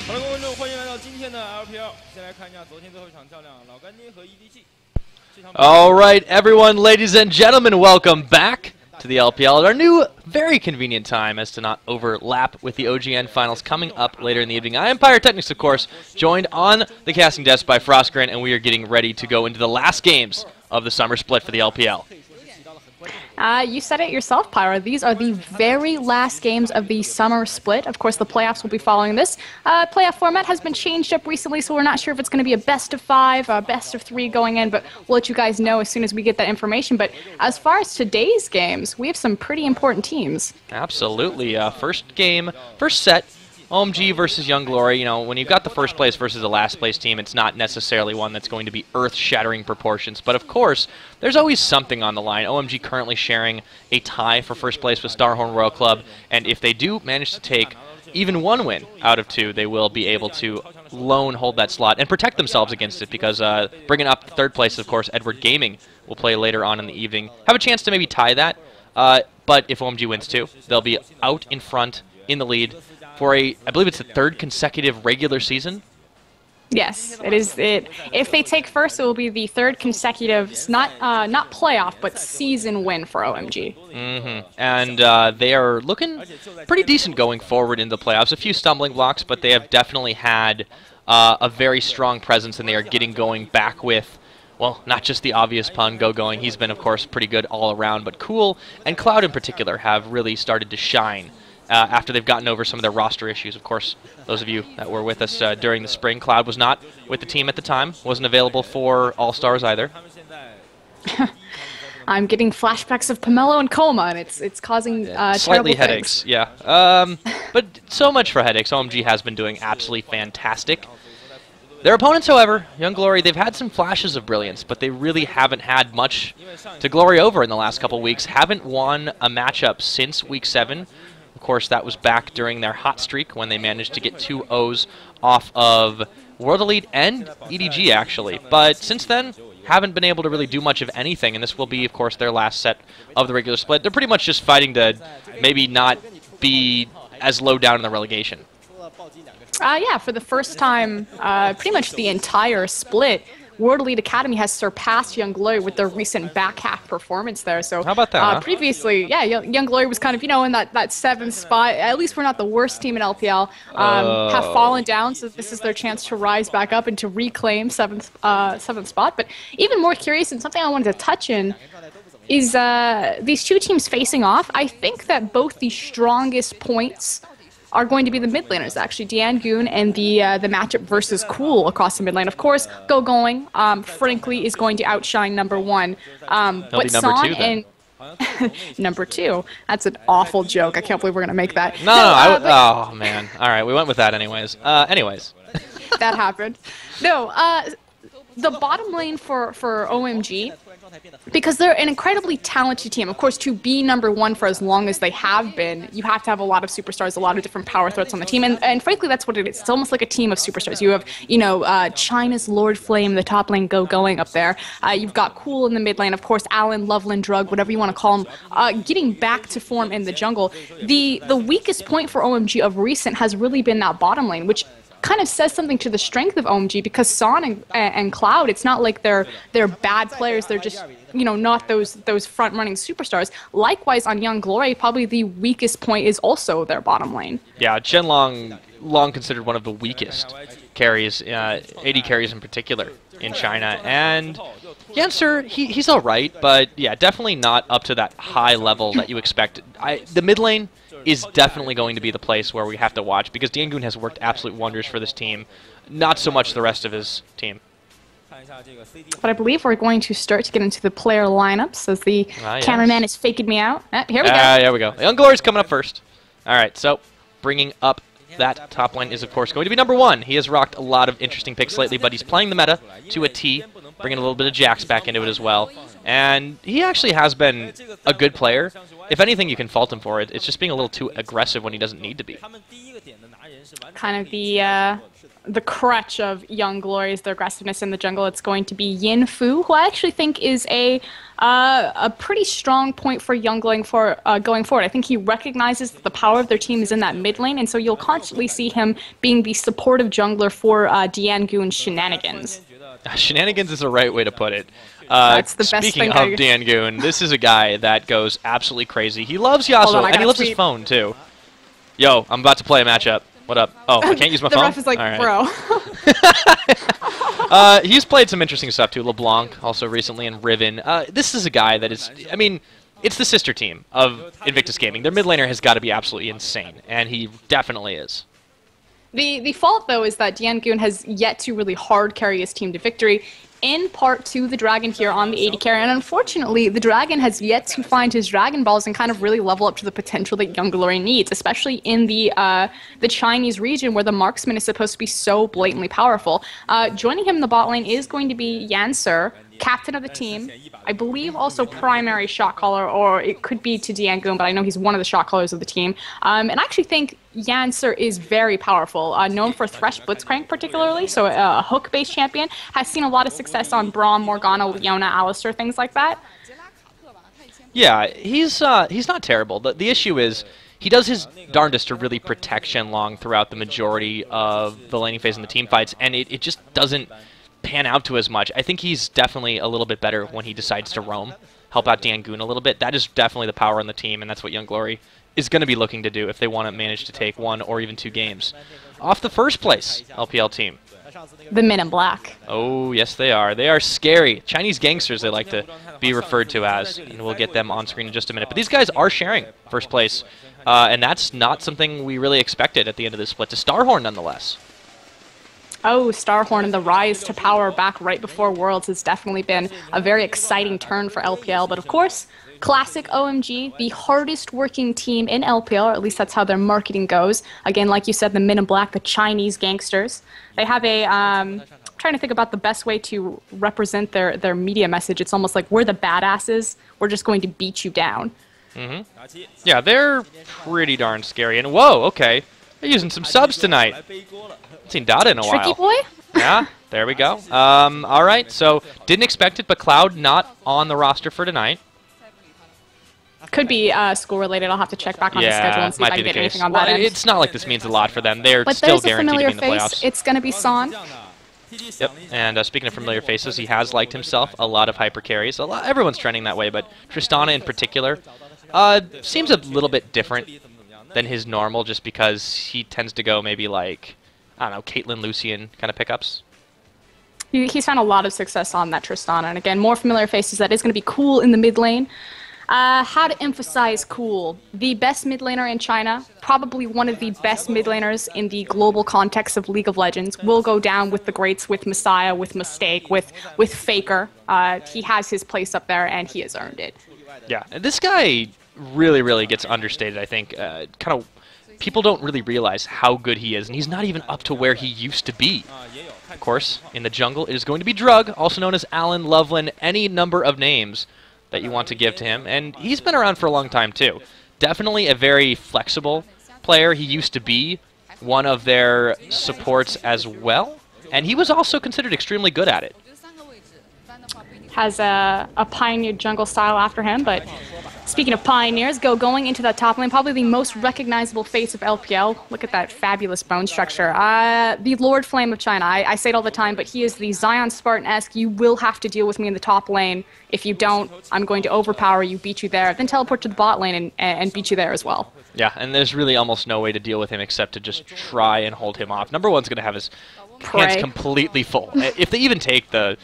好了，各位观众，欢迎来到今天的 LPL。先来看一下昨天最后一场较量，老干爹和 EDG。All right, everyone, ladies and gentlemen, welcome back to the LPL at our new, very convenient time as to not overlap with the OGN finals coming up later in the evening. I am Pyrotechnics, of course, joined on the casting desk by Frostgrin, and we are getting ready to go into the last games of the summer split for the LPL. You said it yourself, Pyro. These are the very last games of the summer split. Of course, the playoffs will be following this. Playoff format has been changed up recently, so we're not sure if it's going to be a best of 5, best of 3 going in, but we'll let you guys know as soon as we get that information. But as far as today's games, we have some pretty important teams. Absolutely. First set, OMG versus Young Glory. You know, when you've got the first place versus the last place team, it's not necessarily one that's going to be earth-shattering proportions. But of course, there's always something on the line. OMG currently sharing a tie for first place with Starhorn Royal Club, and if they do manage to take even one win out of 2, they will be able to alone hold that slot and protect themselves against it, because bringing up third place, of course, Edward Gaming will play later on in the evening. Have a chance to maybe tie that, but if OMG wins too, they'll be out in front in the lead for I believe it's the 3rd consecutive regular season. Yes, it is. If they take first, it will be the 3rd consecutive, not playoff, but season win for OMG. And they are looking pretty decent going forward in the playoffs. A few stumbling blocks, but they have definitely had a very strong presence, and they are getting going back with, well, not just the obvious pun, Go-Going. He's been, of course, pretty good all around, but Cool and Cloud in particular have really started to shine after they've gotten over some of their roster issues. Of course, those of you that were with us during the spring, Cloud was not with the team at the time, wasn't available for All-Stars either. I'm getting flashbacks of Pomelo and Coma, and it's causing slightly terrible headaches, things. yeah. But so much for headaches. OMG has been doing absolutely fantastic. Their opponents, however, Young Glory, they've had some flashes of brilliance, but they really haven't had much to glory over in the last couple weeks. Haven't won a matchup since Week 7. Of course, that was back during their hot streak when they managed to get 2 O's off of World Elite and EDG, actually. But since then, haven't been able to really do much of anything, and this will be, of course, their last set of the regular split. They're pretty much just fighting to maybe not be as low down in the relegation. Yeah, for the first time, pretty much the entire split, World Elite Academy has surpassed Young Glory with their recent back half performance there. So how about that? Previously, yeah, Young Glory was kind of, in that 7th spot. At least we're not the worst team in LPL. Have fallen down, so this is their chance to rise back up and to reclaim 7th spot. But even more curious, and something I wanted to touch in, is these 2 teams facing off. I think that both the strongest points are going to be the mid laners, actually. Diangoon and the matchup versus Cool across the mid lane. Of course, Go-Going, frankly, is going to outshine number 1. But Son and number 2. That's an awful joke. I can't believe we're going to make that. Oh, man. All right, we went with that anyways. That happened. No, the bottom lane for OMG, because they're an incredibly talented team. Of course, to be number 1 for as long as they have been, you have to have a lot of superstars, a lot of different power threats on the team. And frankly, that's what it is. It's almost like a team of superstars. You have, China's Lord Flame, the top lane Go-Going up there. You've got Cool in the mid lane. Of course, Alan, Loveland, Drug, whatever you want to call him, getting back to form in the jungle. The weakest point for OMG of recent has really been that bottom lane, which kind of says something to the strength of OMG, because Son and Cloud, it's not like they're bad players. They're just, not those front-running superstars. Likewise, on Young Glory, probably the weakest point is also their bottom lane. Yeah, Chen long considered one of the weakest carries, AD carries in particular, in China. And Yancer, he's all right, but yeah, definitely not up to that high level that you expect. The mid lane is definitely going to be the place where we have to watch, because Diangoon has worked absolute wonders for this team, not so much the rest of his team. But I believe we're going to start to get into the player lineups as the cameraman is faking me out. Here we go. There we go. Young Glory's coming up first. All right, so bringing up that top line is, of course, going to be number 1. He has rocked a lot of interesting picks lately, but he's playing the meta to a T, bringing a little bit of Jax back into it as well. And he actually has been a good player. If anything, you can fault him for it. It's just being a little too aggressive when he doesn't need to be. Kind of the the crutch of Young Glory's, their aggressiveness in the jungle. It's going to be Yin Fu, who I actually think is a pretty strong point for Young going forward. I think he recognizes that the power of their team is in that mid lane, and so you'll constantly see him being the supportive jungler for Diangoon's shenanigans. Shenanigans is the right way to put it. That's the best speaking thing of Diangoon, this is a guy that goes absolutely crazy. He loves Yasuo, and he loves his phone, too. Yo, I'm about to play a matchup. What up? Oh, I can't use my phone? The ref is like, right. bro. He's played some interesting stuff, too. LeBlanc, also recently, and Riven. This is a guy that is, I mean, it's the sister team of Invictus Gaming. Their mid laner has got to be absolutely insane, and he definitely is. The fault, though, is that Diangoon has yet to really hard carry his team to victory, in part to the Dragon here on the AD carry, and unfortunately, the Dragon has yet to find his Dragon Balls and kind of really level up to the potential that Young Glory needs, especially in the Chinese region where the marksman is supposed to be so blatantly powerful. Joining him in the bot lane is going to be Yancer, captain of the team, I believe also primary shot caller, or it could be to Diangoon, but I know he's one of the shot callers of the team. And I actually think Yancer is very powerful, known for Thresh Blitzcrank particularly, so a hook-based champion, has seen a lot of success on Braum, Morgana, Leona, Alistar, things like that. Yeah, he's not terrible. The issue is he does his darndest to really protect Shenlong throughout the majority of the laning phase in the team fights, and it just doesn't pan out to as much. I think he's definitely a little bit better when he decides to roam, help out Diangoon a little bit. That is definitely the power on the team, and that's what Young Glory is going to be looking to do if they want to manage to take 1 or even 2 games. Off the first place LPL team. The Men in Black. Oh, yes they are. They are scary. Chinese gangsters, they like to be referred to as, and we'll get them on screen in just a minute. But these guys are sharing first place, and that's not something we really expected at the end of this split. It's Starhorn, nonetheless. Oh, Starhorn and the rise to power back right before Worlds has definitely been a very exciting turn for LPL. But of course, classic OMG, the hardest working team in LPL, or at least that's how their marketing goes. Again, like you said, the Men in Black, the Chinese gangsters. They have a, trying to think about the best way to represent their media message. It's almost like, we're the badasses, we're just going to beat you down. Mm-hmm. Yeah, they're pretty darn scary. And whoa, okay, they're using some subs tonight. Seen Dada in a while. Tricky boy? Yeah, there we go. All right, so didn't expect it, but Cloud not on the roster for tonight. Could be school-related. I'll have to check back on the schedule and see if I can get anything on that end. It's not like this means a lot for them. They're but still there's a guaranteed to familiar be in the face. playoffs. It's going to be Son. Yep, and speaking of familiar faces, he has liked himself a lot of hyper carries. Everyone's trending that way, but Tristana in particular seems a little bit different than his normal, just because he tends to go maybe like, I don't know, Caitlyn, Lucian kind of pickups. He's found a lot of success on that Tristana, and again, more familiar faces. That is going to be Cool in the mid lane. How to emphasize Cool. The best mid laner in China, probably one of the best mid laners in the global context of League of Legends, will go down with the greats, with Messiah, with Mistake, with Faker. He has his place up there, and he has earned it. Yeah, and this guy really gets understated, I think. Kind of, people don't really realize how good he is, and he's not even up to where he used to be. Of course, in the jungle, it is going to be Drug, also known as Alan, Loveland, any number of names that you want to give to him, and he's been around for a long time too. Definitely a very flexible player. He used to be one of their supports as well, and he was also considered extremely good at it. Has a pioneer jungle style after him, but speaking of pioneers, going into that top lane, probably the most recognizable face of LPL. Look at that fabulous bone structure. The Lord Flame of China. I say it all the time, but he is the Zion Spartan-esque. You will have to deal with me in the top lane. If you don't, I'm going to overpower you, beat you there, then teleport to the bot lane and beat you there as well. Yeah, and there's really almost no way to deal with him except to just try and hold him off. Number one's going to have his hands completely full. If they even take the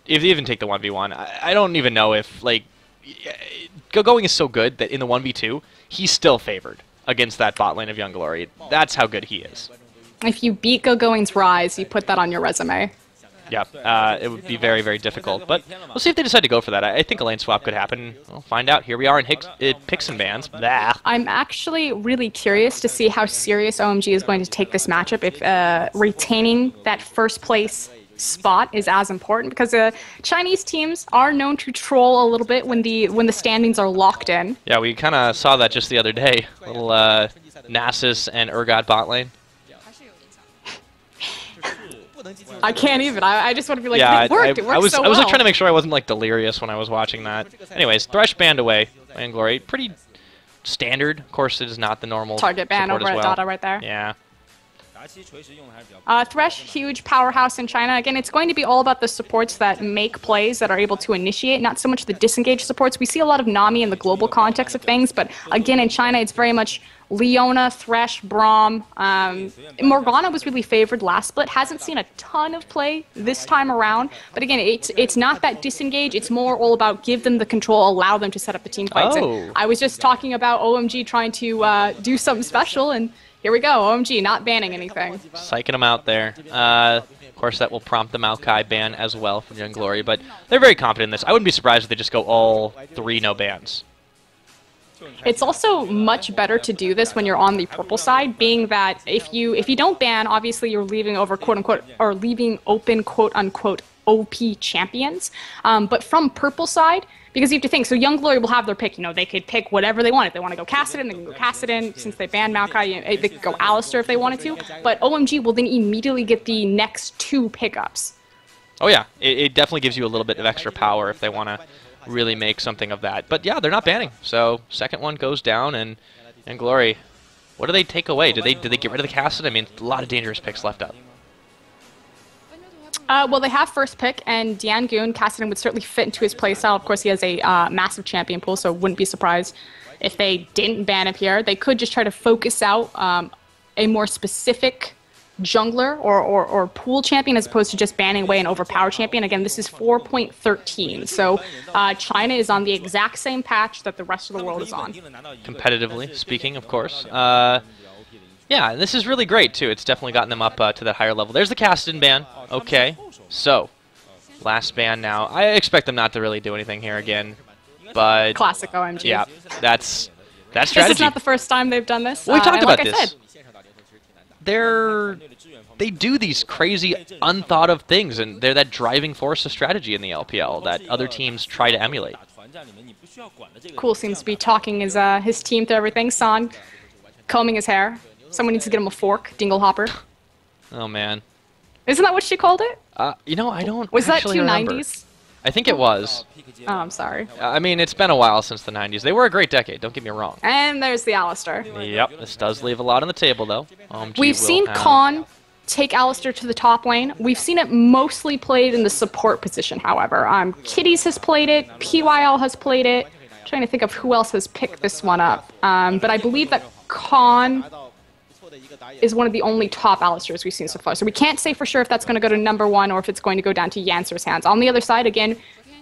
1v1, I don't even know if, like, Going is so good that in the 1v2, he's still favored against that bot lane of Young Glory. That's how good he is. If you beat Going's Rise, you put that on your resume. Yeah, it would be very difficult. But we'll see if they decide to go for that. I think a lane swap could happen. We'll find out. Here we are in Picks and Bans. Blah. I'm actually really curious to see how serious OMG is going to take this matchup, if retaining that first place spot is as important, because Chinese teams are known to troll a little bit when the standings are locked in. Yeah, we kind of saw that just the other day. Little Nasus and Urgot bot lane. I can't even. I just want to be like, Yeah, it worked. It worked I was so like well. trying to make sure I wasn't like delirious when I was watching that. Anyways, Thresh banned away. Vainglory, pretty standard. Of course, it is not the normal Target ban support over as at well. Dada right there. Yeah. Thresh, huge powerhouse in China. Again, it's going to be all about the supports that make plays, that are able to initiate, not so much the disengage supports. We see a lot of Nami in the global context of things, but again, in China, it's very much Leona, Thresh, Braum. Morgana was really favored last split. Hasn't seen a ton of play this time around, but again, it's not that disengage. It's more all about give them the control, allow them to set up the team fights. Oh. And I was just talking about OMG trying to do something special, and here we go, OMG, not banning anything. Psyching them out there. Of course, that will prompt the Maokai ban as well from Young Glory, but they're very confident in this. I wouldn't be surprised if they just go all 3 no bans. It's also much better to do this when you're on the purple side, being that if you don't ban, obviously you're leaving over quote unquote or leaving open quote unquote OP champions. But from purple side, because you have to think, so Young Glory will have their pick. You know, they could pick whatever they want. If they want to go Kassadin, they can go Kassadin. Since they banned Maokai, they could go Alistar if they wanted to. But OMG will then immediately get the next 2 pickups. Oh yeah, it definitely gives you a little bit of extra power if they want to really make something of that. But yeah, they're not banning. So second one goes down, and Glory, what do they take away? Did they get rid of the Kassadin? I mean, a lot of dangerous picks left up. Well, they have first pick, and Diangoon, Kassadin would certainly fit into his playstyle. Of course, he has a massive champion pool, so wouldn't be surprised if they didn't ban him here. They could just try to focus out a more specific jungler or pool champion as opposed to just banning away an overpowered champion. Again, this is 4.13, so China is on the exact same patch that the rest of the world is on. Competitively speaking, of course. Yeah, this is really great, too. It's definitely gotten them up to that higher level. There's the Kassadin ban. Okay, so last ban now. I expect them not to really do anything here again, but... Classic OMG. Yeah, that's strategy. This is not the first time they've done this. Well, we talked about like this. They do these crazy, unthought of things, and they're that driving force of strategy in the LPL that other teams try to emulate. Cool seems to be talking his team through everything. San combing his hair. Someone needs to get him a fork. Dingle hopper. Oh man. Isn't that what she called it? You know, I don't. Was that actually remember. 290s? I think it was. Oh, I'm sorry. I mean, it's been a while since the 90s. They were a great decade, don't get me wrong. And there's the Alistar. Yep, this does leave a lot on the table, though. OMG We've seen Khan take Alistar to the top lane. We've seen it mostly played in the support position, however. Kitties has played it. PYL has played it. I'm trying to think of who else has picked this one up. But I believe that Khan is one of the only top Alistars we've seen so far. So we can't say for sure if that's going to go to #1 or if it's going to go down to Yancer's hands. On the other side, again,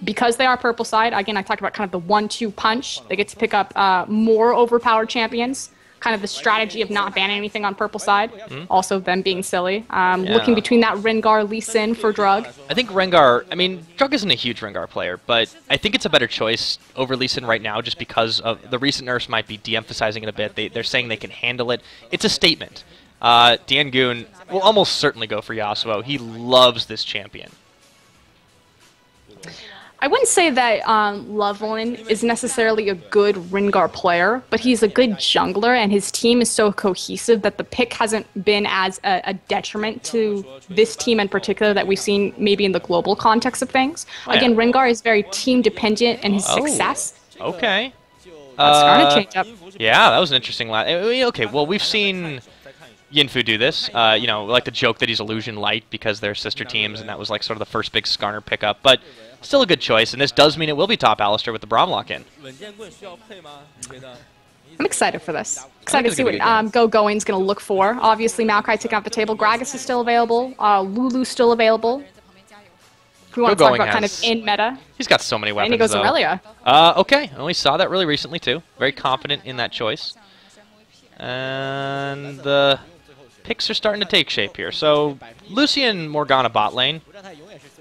because they are purple side, again, I talked about kind of the 1-2 punch. They get to pick up more overpowered champions. Kind of the strategy of not banning anything on purple side. Also them being silly. Looking between that Rengar, Lee Sin for Drug. I think Rengar, I mean, Drug isn't a huge Rengar player, but I think it's a better choice over Lee Sin right now just because of the recent nerfs might be de-emphasizing it a bit. They're saying they can handle it. It's a statement. Diangoon will almost certainly go for Yasuo. He loves this champion. I wouldn't say that Loveland is necessarily a good Rengar player, but he's a good jungler, and his team is so cohesive that the pick hasn't been as a detriment to this team in particular that we've seen maybe in the global context of things. Again, Rengar is very team-dependent in his success. Okay. That's going to change up. Yeah, that was an interesting line. Okay, well, we've seen Yinfu do this. You know, like the joke that he's Illusion Light because they're sister teams, and that was like sort of the first big Skarner pickup. But still a good choice, and this does mean it will be top Alistar with the Braum lock-in. I'm excited for this. Excited to see what Going's going to look for. Obviously, Maokai taking off the table. Gragas is still available. Lulu's still available. If we want to talk about kind of in meta. He's got so many weapons, and he goes Aurelia. Okay, I only saw that really recently, too. Very confident in that choice. And the picks are starting to take shape here. So, Lucian Morgana bot lane,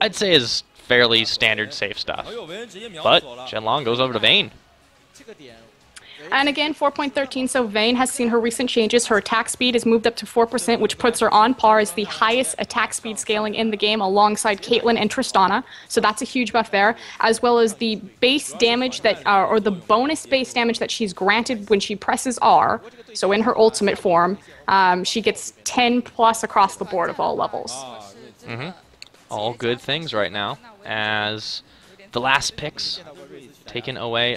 I'd say is fairly standard safe stuff. But Shenlong goes over to Vayne. And again, 4.13, so Vayne has seen her recent changes. Her attack speed has moved up to 4%, which puts her on par as the highest attack speed scaling in the game alongside Caitlyn and Tristana. So that's a huge buff there, as well as the base damage that, or the bonus base damage that she's granted when she presses R. So in her ultimate form, she gets 10 plus across the board of all levels. All good things right now, as the last picks taken away.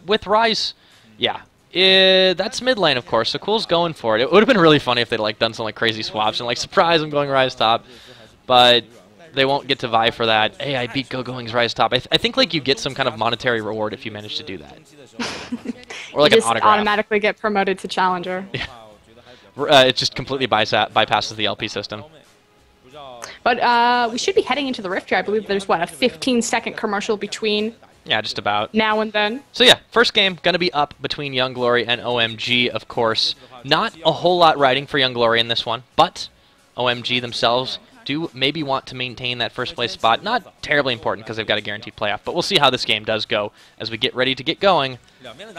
With Rise, yeah. That's mid lane, of course, so Cool's going for it. It would have been really funny if they'd like done some like crazy swaps and like, surprise, I'm going Rise top. But they won't get to vie for that. Hey, I beat Going's Rise top. I think like you get some kind of monetary reward if you manage to do that. Or like you an just autograph. automatically get promoted to Challenger. Yeah. It just completely bypasses the LP system. But we should be heading into the Rift here. I believe there's, what, a 15-second commercial between Yeah, just about. now and then. So yeah, first game going to be up between Young Glory and OMG, of course. Not a whole lot riding for Young Glory in this one, but OMG themselves do maybe want to maintain that first place spot. Not terribly important because they've got a guaranteed playoff, but we'll see how this game does go as we get ready to get going.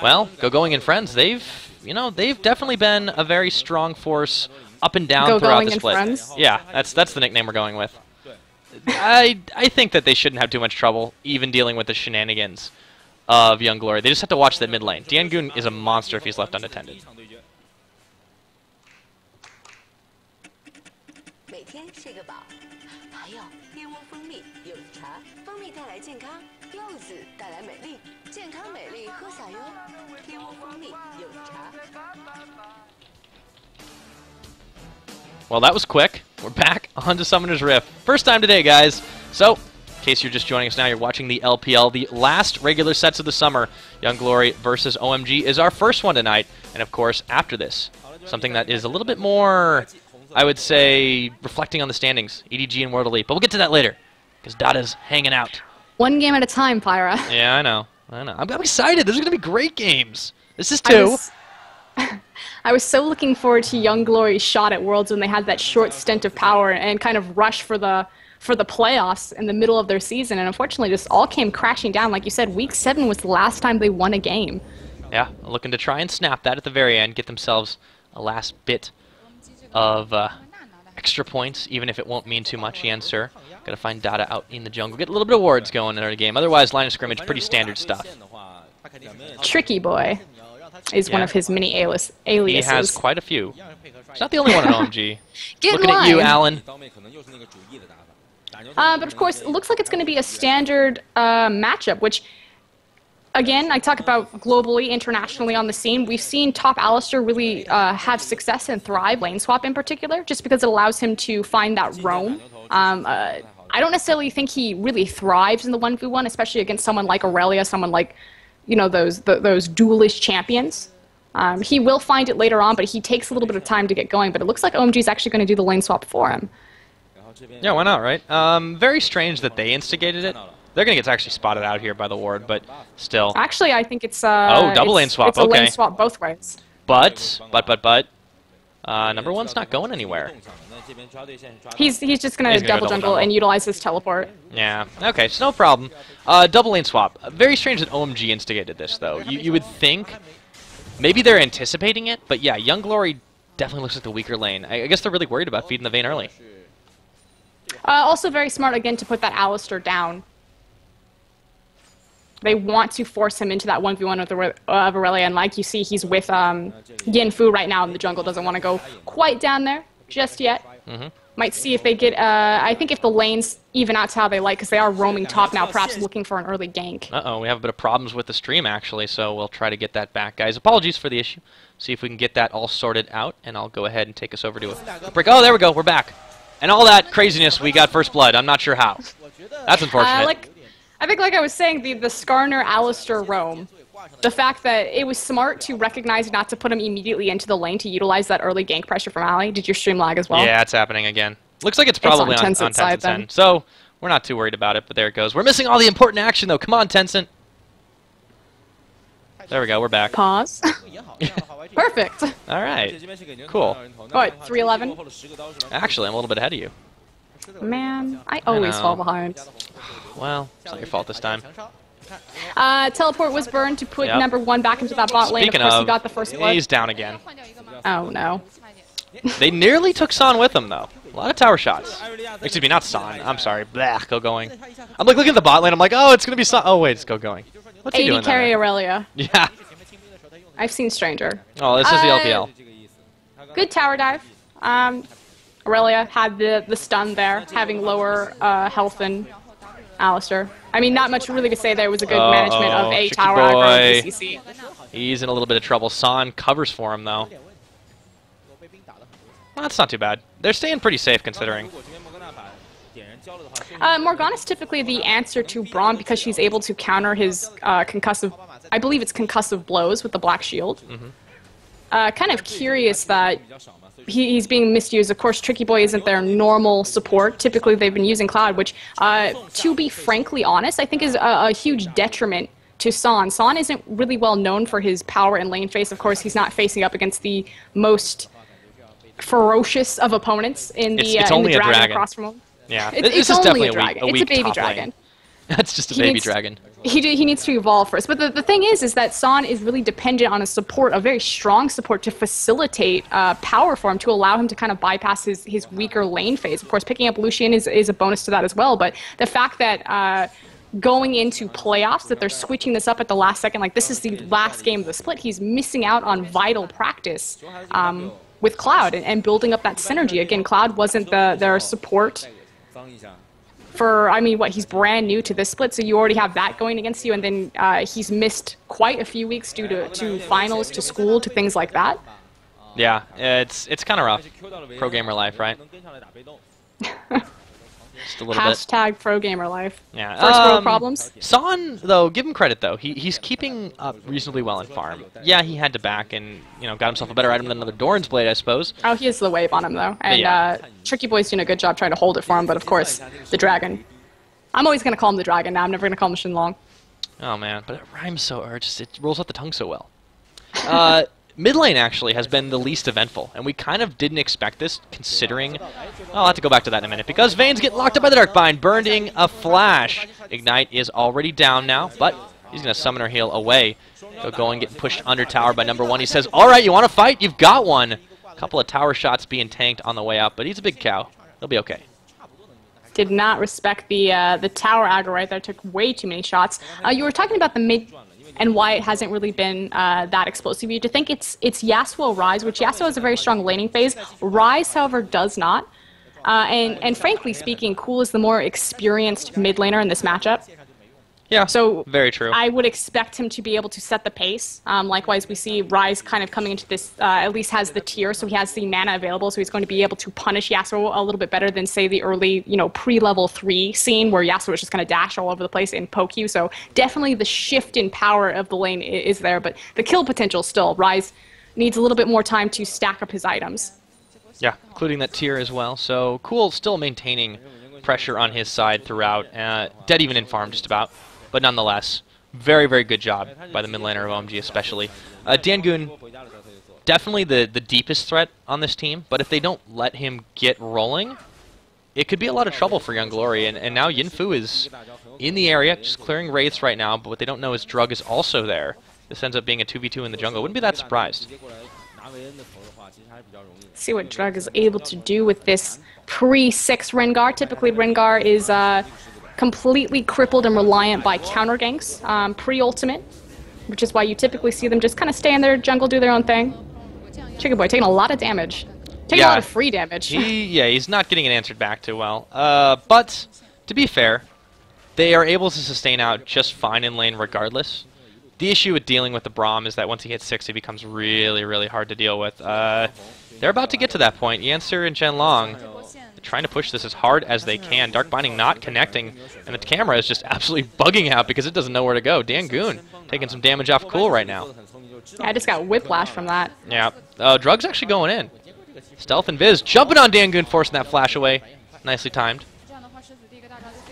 Well, Going and friends, they've definitely been a very strong force up and down throughout the split. Friends? Yeah, that's the nickname we're going with. I think that they shouldn't have too much trouble even dealing with the shenanigans of Young Glory. They just have to watch that mid lane. Diangun is a monster if he's left unattended. Well, that was quick. We're back on to Summoner's Rift. First time today, guys. So, in case you're just joining us now, you're watching the LPL. The last regular sets of the summer, Young Glory versus OMG, is our first one tonight. And, of course, after this, something that is a little bit more, I would say, reflecting on the standings, EDG and World Elite. But we'll get to that later, because Dada's hanging out. One game at a time, Pyra. Yeah, I know. I'm excited. These are going to be great games. This is two. I was so looking forward to Young Glory's shot at Worlds when they had that short stint of power and kind of rush for the playoffs in the middle of their season, and unfortunately just all came crashing down. Like you said, Week 7 was the last time they won a game. Yeah, looking to try and snap that at the very end, get themselves a last bit of extra points, even if it won't mean too much. Yen, sir, gotta find Dada out in the jungle, get a little bit of wards going in our game. Otherwise, line of scrimmage, pretty standard stuff. Tricky Boy is one of his many aliases. He has quite a few. He's not the only one in OMG. Get Looking in line. at you, Alan. But of course, it looks like it's going to be a standard matchup, which, again, I talk about globally, internationally on the scene. We've seen top Alistar really have success and thrive, lane swap in particular, just because it allows him to find that roam. I don't necessarily think he really thrives in the 1v1, especially against someone like Aurelia, someone like, you know, those duelist champions. He will find it later on, but he takes a little bit of time to get going. But it looks like OMG is actually going to do the lane swap for him. Yeah, why not, right? Very strange that they instigated it. They're going to get actually spotted out here by the ward, but still. Actually, I think it's oh, double lane swap, it's a okay. lane swap both ways. But, number one's not going anywhere. He's just going to double jungle and utilize his teleport. Yeah, okay, so no problem. Double lane swap. Very strange that OMG instigated this, though. You would think maybe they're anticipating it, but yeah, Young Glory definitely looks like the weaker lane. I guess they're really worried about feeding the Vayne early. Also very smart, again, to put that Alistar down. They want to force him into that 1v1 with Aurelia, and like you see, he's with Yin Fu right now in the jungle. Doesn't want to go quite down there just yet. Might see if they get, I think if the lanes even out to how they like, because they are roaming top now, perhaps looking for an early gank. Uh-oh, we have a bit of problems with the stream, actually, so we'll try to get that back, guys. Apologies for the issue. See if we can get that all sorted out, and I'll go ahead and take us over to a break. Oh, there we go, we're back. And all that craziness, we got first blood. I'm not sure how. That's unfortunate. I think, like I was saying, the Skarner Alistar roam, the fact that it was smart to recognize not to put him immediately into the lane to utilize that early gank pressure from Ali. Did your stream lag as well? Yeah, it's happening again. Looks like it's probably on Tencent side, 10. So we're not too worried about it, but there it goes. We're missing all the important action, though. Come on, Tencent. There we go. We're back. Pause. Perfect. All right. Cool. What, 311? Actually, I'm a little bit ahead of you. Man, I always fall behind. Well, it's not your fault this time. Teleport was burned to put number one back into that bot lane. Speaking of course, he got the first blood. He's down again. Oh, no. They nearly took San with them, though. A lot of tower shots. Excuse me, not San. I'm sorry. Blah, go going. I'm like looking at the bot lane. I'm like, oh, it's going to be San. Oh, wait, it's go going. What's he doing 80 carry there? Aurelia. Yeah. I've seen Stranger. Oh, this is the LPL. Good tower dive. Aurelia had the stun there, having lower health than Alistair. I mean, not much really to say there. It was a good management of a Tricky tower boy. aggro BCC. He's in a little bit of trouble. San covers for him, though. Well, that's not too bad. They're staying pretty safe, considering. Morgana's typically the answer to Braum because she's able to counter his concussive, I believe it's concussive blows with the Black Shield. Kind of curious that he's being misused. Of course, Tricky Boy isn't their normal support. Typically, they've been using Cloud, which, to be frankly honest, I think is a huge detriment to San. San isn't really well known for his power and lane face. Of course, he's not facing up against the most ferocious of opponents in the, it's in only the a dragon across from him. Yeah, It's is only definitely a dragon. weak It's a baby top lane. dragon. That's just a baby dragon. He needs to evolve first. But the thing is that San is really dependent on a support, a very strong support, to facilitate power for him, to allow him to kind of bypass his weaker lane phase. Of course, picking up Lucian is a bonus to that as well. But the fact that going into playoffs, that they're switching this up at the last second, like this is the last game of the split, he's missing out on vital practice with Cloud and building up that synergy. Again, Cloud wasn't their support for, I mean, he's brand new to this split, so you already have that going against you, and then he's missed quite a few weeks due to finals, to school, to things like that. Yeah, it's kind of rough. Pro gamer life, right? Just a little bit. Hashtag pro gamer life. Yeah. First world problems. San, though, give him credit, though. He's keeping up reasonably well in farm. Yeah, he had to back and, got himself a better item than another Doran's Blade, I suppose. Oh, he has the wave on him, though. And yeah. Tricky Boy's doing a good job trying to hold it for him, but of course, the dragon. I'm always going to call him the dragon now. I'm never going to call him Shenlong. Oh, man. But it rhymes so, or just it rolls off the tongue so well. Mid lane, actually, has been the least eventful, and we kind of didn't expect this, considering... I'll have to go back to that in a minute, because Vayne's getting locked up by the Darkbind, burning a flash. Ignite is already down now, but he's going to summon her heal away. So going, getting pushed under tower by number one. He says, all right, you want to fight? You've got one. A couple of tower shots being tanked on the way up, but he's a big cow. He'll be okay. Did not respect the tower aggro right there. Took way too many shots. You were talking about the mid... and why it hasn't really been that explosive. You to think it's Yasuo Ryze, which Yasuo has a very strong laning phase. Ryze, however, does not. And frankly speaking, Cool is the more experienced mid laner in this matchup. Yeah, so very true. I would expect him to be able to set the pace. Likewise, we see Ryze kind of coming into this, at least has the tier, so he has the mana available, so he's going to be able to punish Yasuo a little bit better than, say, the early, pre-level 3 scene where Yasuo is just going to dash all over the place and poke you. So definitely the shift in power of the lane is there, but the kill potential still. Ryze needs a little bit more time to stack up his items. Yeah, including that tier as well. So Cool still maintaining pressure on his side throughout. Dead even in farm, just about. But nonetheless, very, very good job by the mid laner of OMG especially. Dangoon, definitely the deepest threat on this team, but if they don't let him get rolling, it could be a lot of trouble for Young Glory. And now Yinfu is in the area, just clearing wraiths right now, but what they don't know is Drug is also there. This ends up being a 2v2 in the jungle. Wouldn't be that surprised. See what Drug is able to do with this pre-6 Rengar. Typically, Rengar is... completely crippled and reliant by counter ganks, pre-ultimate, which is why you typically see them just kind of stay in their jungle, do their own thing. Chicken Boy taking a lot of damage. Taking a lot of free damage. He's not getting it answered back too well. But, to be fair, they are able to sustain out just fine in lane regardless. The issue with dealing with the Braum is that once he hits 6, he becomes really, really hard to deal with. They're about to get to that point. Yancer and Shenlong trying to push this as hard as they can. Dark Binding not connecting, and the camera is just absolutely bugging out because it doesn't know where to go. Dangoon taking some damage off Cool right now. Yeah, I just got whiplash from that. Yeah. Drug's actually going in. Stealth and Viz jumping on Dangoon, forcing that flash away. Nicely timed.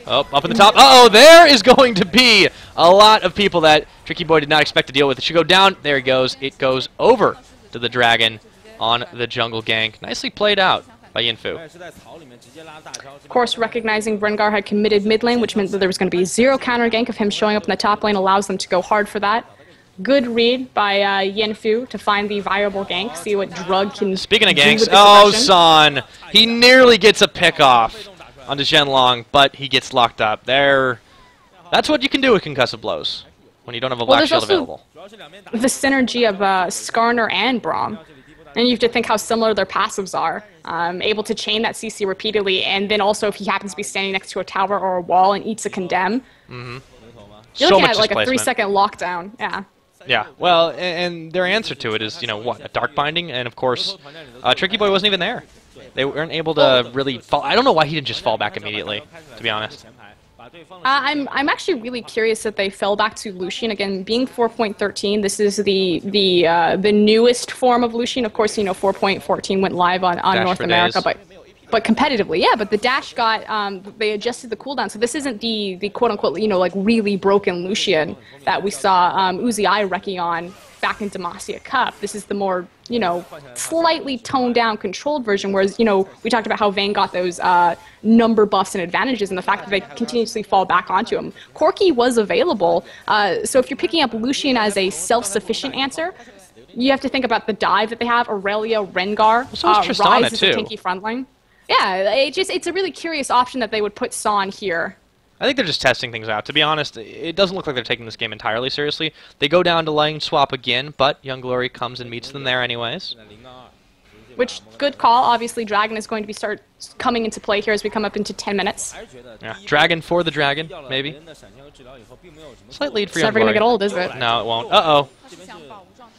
Oh, up in the top. Uh-oh, there is going to be a lot of people that Tricky Boy did not expect to deal with. It should go down. There he goes. It goes over to the Dragon on the jungle gank. Nicely played out by Yinfu. Of course, recognizing Rengar had committed mid lane, which meant that there was going to be 0 counter gank of him showing up in the top lane, allows them to go hard for that. Good read by Yinfu to find the viable gank, see what Drug can Speaking of do ganks, with this oh, aggression. San. He nearly gets a pick off onto Shenlong, but he gets locked up. That's what you can do with concussive blows when you don't have a black shield available. The synergy of Skarner and Braum. And you have to think how similar their passives are. Able to chain that CC repeatedly, and then also if he happens to be standing next to a tower or a wall and eats a condemn, you're looking at like a 3-second lockdown. Yeah. Yeah, well, and their answer to it is, you know, what, a Dark Binding, and of course, Tricky Boy wasn't even there. They weren't able to really fall. I don't know why he didn't just fall back immediately, to be honest. I'm actually really curious that they fell back to Lucian again. Being 4.13, this is the newest form of Lucian. Of course, you know 4.14 went live on North America, but competitively, yeah. But the dash got they adjusted the cooldown, so this isn't the quote unquote like really broken Lucian that we saw Uzi wrecking on back in Demacia Cup. This is the more slightly toned down, controlled version. Whereas we talked about how Vayne got those number buffs and advantages, and the fact that they continuously fall back onto him. Corki was available, so if you're picking up Lucian as a self-sufficient answer, you have to think about the dive that they have. Aurelia, Rengar, Ryze is a tanky frontline. Yeah, it's a really curious option that they would put Son here. I think they're just testing things out. To be honest, it doesn't look like they're taking this game entirely seriously. They go down to lane swap again, but Young Glory comes and meets them there anyways. Which, good call. Obviously, Dragon is going to start coming into play here as we come up into 10 minutes. Yeah, Dragon for the Dragon, maybe. Slight lead for Young Glory. It's never going to get old, is it? No, it won't. Uh-oh.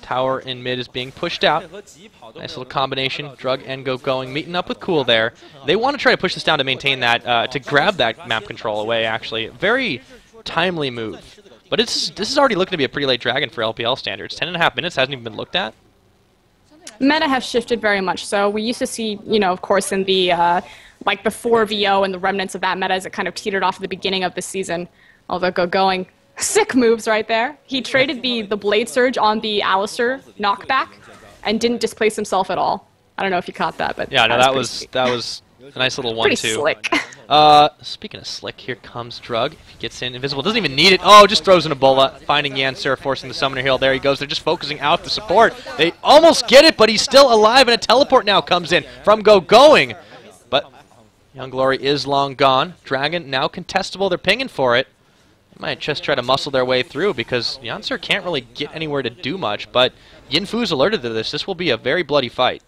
Tower in mid is being pushed out. Nice little combination. Drug and Go going, meeting up with Cool there. They want to try to push this down to maintain that, to grab that map control away, actually. Very timely move. But this is already looking to be a pretty late Dragon for LPL standards. 10.5 minutes hasn't even been looked at. Meta have shifted very much so. We used to see, of course, in the like the 4VO and the remnants of that meta as it kind of teetered off at the beginning of the season. Although Go going. Sick moves right there. He traded the Blade Surge on the Alistar knockback and didn't displace himself at all. I don't know if you caught that, but yeah, no, that was a nice little 1-2. Pretty slick. Speaking of slick, here comes Drug. If he gets in, invisible, doesn't even need it. Oh, just throws in a Bola, finding Yansur, forcing the Summoner Heal. There he goes. They're just focusing out the support. They almost get it, but he's still alive, and a teleport now comes in from going. But Young Glory is long gone. Dragon now contestable. They're pinging for it. Might just try to muscle their way through because Yansur can't really get anywhere to do much, but Yinfu's alerted to this. This will be a very bloody fight.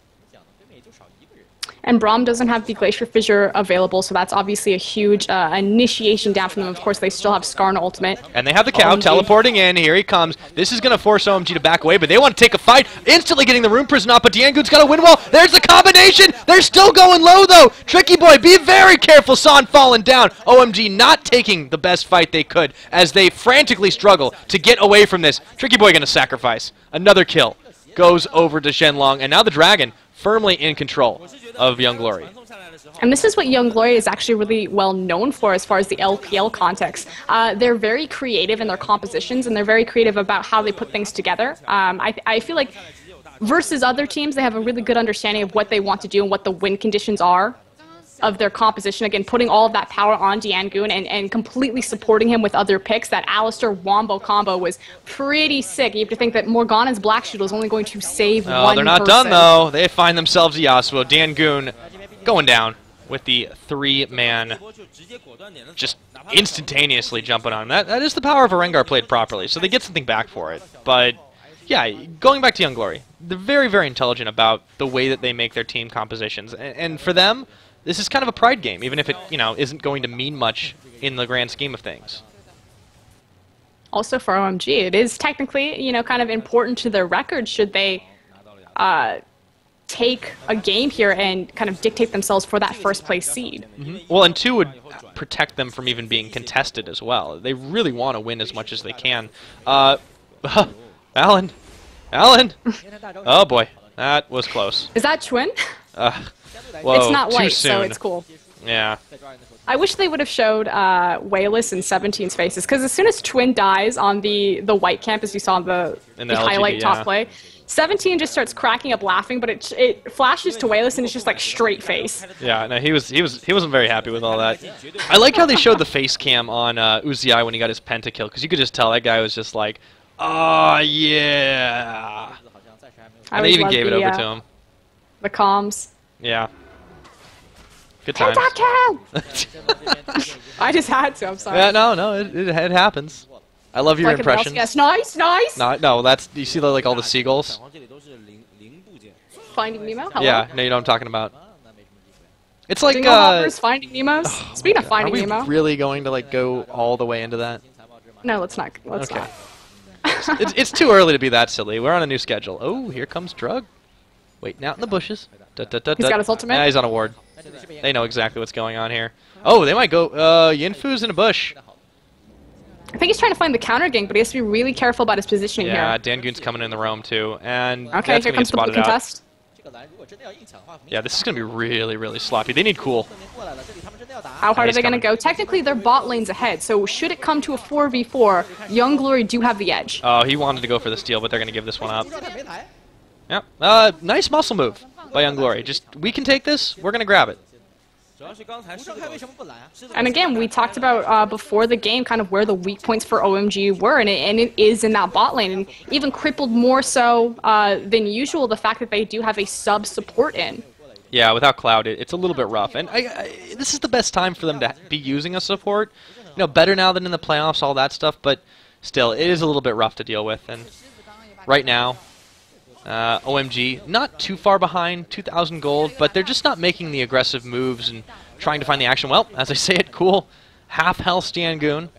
And Braum doesn't have the Glacier Fissure available, so that's obviously a huge initiation down from them. Of course, they still have Skarn ultimate. And they have the cow teleporting in. Here he comes. This is going to force OMG to back away, but they want to take a fight. Instantly getting the Rune Prison off, but Diangoon's got a win wall. There's the combination. They're still going low, though. Tricky Boy, be very careful. Son falling down. OMG not taking the best fight they could as they frantically struggle to get away from this. Tricky Boy going to sacrifice. Another kill. Goes over to Shenlong, and now the Dragon firmly in control of Young Glory. And this is what Young Glory is actually really well known for as far as the LPL context. They're very creative in their compositions, and they're very creative about how they put things together. I feel like versus other teams, they have a really good understanding of what they want to do and what the win conditions are of their composition. Again, putting all of that power on Diangoon and completely supporting him with other picks. That Alistar Wombo combo was pretty sick. You have to think that Morgana's Black Shield is only going to save one person. They're not done, though. They find themselves a Yasuo. Diangoon going down with the 3-man, just instantaneously jumping on him. That is the power of a Rengar played properly, so they get something back for it. But yeah, going back to Young Glory, they're very, very intelligent about the way that they make their team compositions. And for them, this is kind of a pride game, even if it, isn't going to mean much in the grand scheme of things. Also for OMG, it is technically, kind of important to their record should they take a game here and kind of dictate themselves for that first place seed. Well, and 2 would protect them from even being contested as well. They really want to win as much as they can. Alan! Oh boy, that was close. Is that Twin? Whoa, it's not white, soon. so it's cool. Yeah. I wish they would have showed Wayless and 17's faces, because as soon as Twin dies on the white camp, as you saw in the highlight top play, 17 just starts cracking up laughing, but it flashes to Wayless and it's just like straight face. Yeah, no, he wasn't very happy with all that. I like how they showed the face cam on Uzi when he got his pentakill, because you could just tell that guy was just like, oh yeah. And they even gave it over to him. The comms. Yeah. Good times. I just had to, I'm sorry. Yeah, no, it happens. I love your impressions. Yes, nice. No, that's, you see all the seagulls? Finding Nemo? Hello? Yeah, no, you know what I'm talking about. It's like, Dingle Hoppers, Finding Nemos. Speaking of Finding are we Nemo. really going to, like, go all the way into that? No, let's not. Let's Okay. not. It's too early to be that silly. We're on a new schedule. Oh, here comes Drug. Waiting out in the bushes. He's got his ultimate? Yeah, he's on a ward. They know exactly what's going on here. Oh, they might go, Yinfu's in a bush. I think he's trying to find the counter gank, but he has to be really careful about his positioning Yeah, here. Dan-Goon's coming in the roam, too. And Okay, that's here going to get comes the blue spotted out. contest. Yeah, this is going to be really, really sloppy. They need cool. How hard He's are they going to coming. go? Technically, their bot lane's ahead, so should it come to a 4v4, Young Glory do have the edge. Oh, he wanted to go for the steal, but they're going to give this one up. Yep. Nice muscle move by Young Glory. Just, we can take this, we're going to grab it. And again, we talked about before the game kind of where the weak points for OMG were, and it is in that bot lane, and even crippled more so than usual the fact that they do have a sub support in. Yeah, without Cloud, it's a little bit rough. And this is the best time for them to be using a support. You know, better now than in the playoffs, all that stuff, but still, it is a little bit rough to deal with. And right now, OMG, not too far behind, 2,000 gold, but they're just not making the aggressive moves and trying to find the action. Well, as I say it, cool. Half health Stiangoon.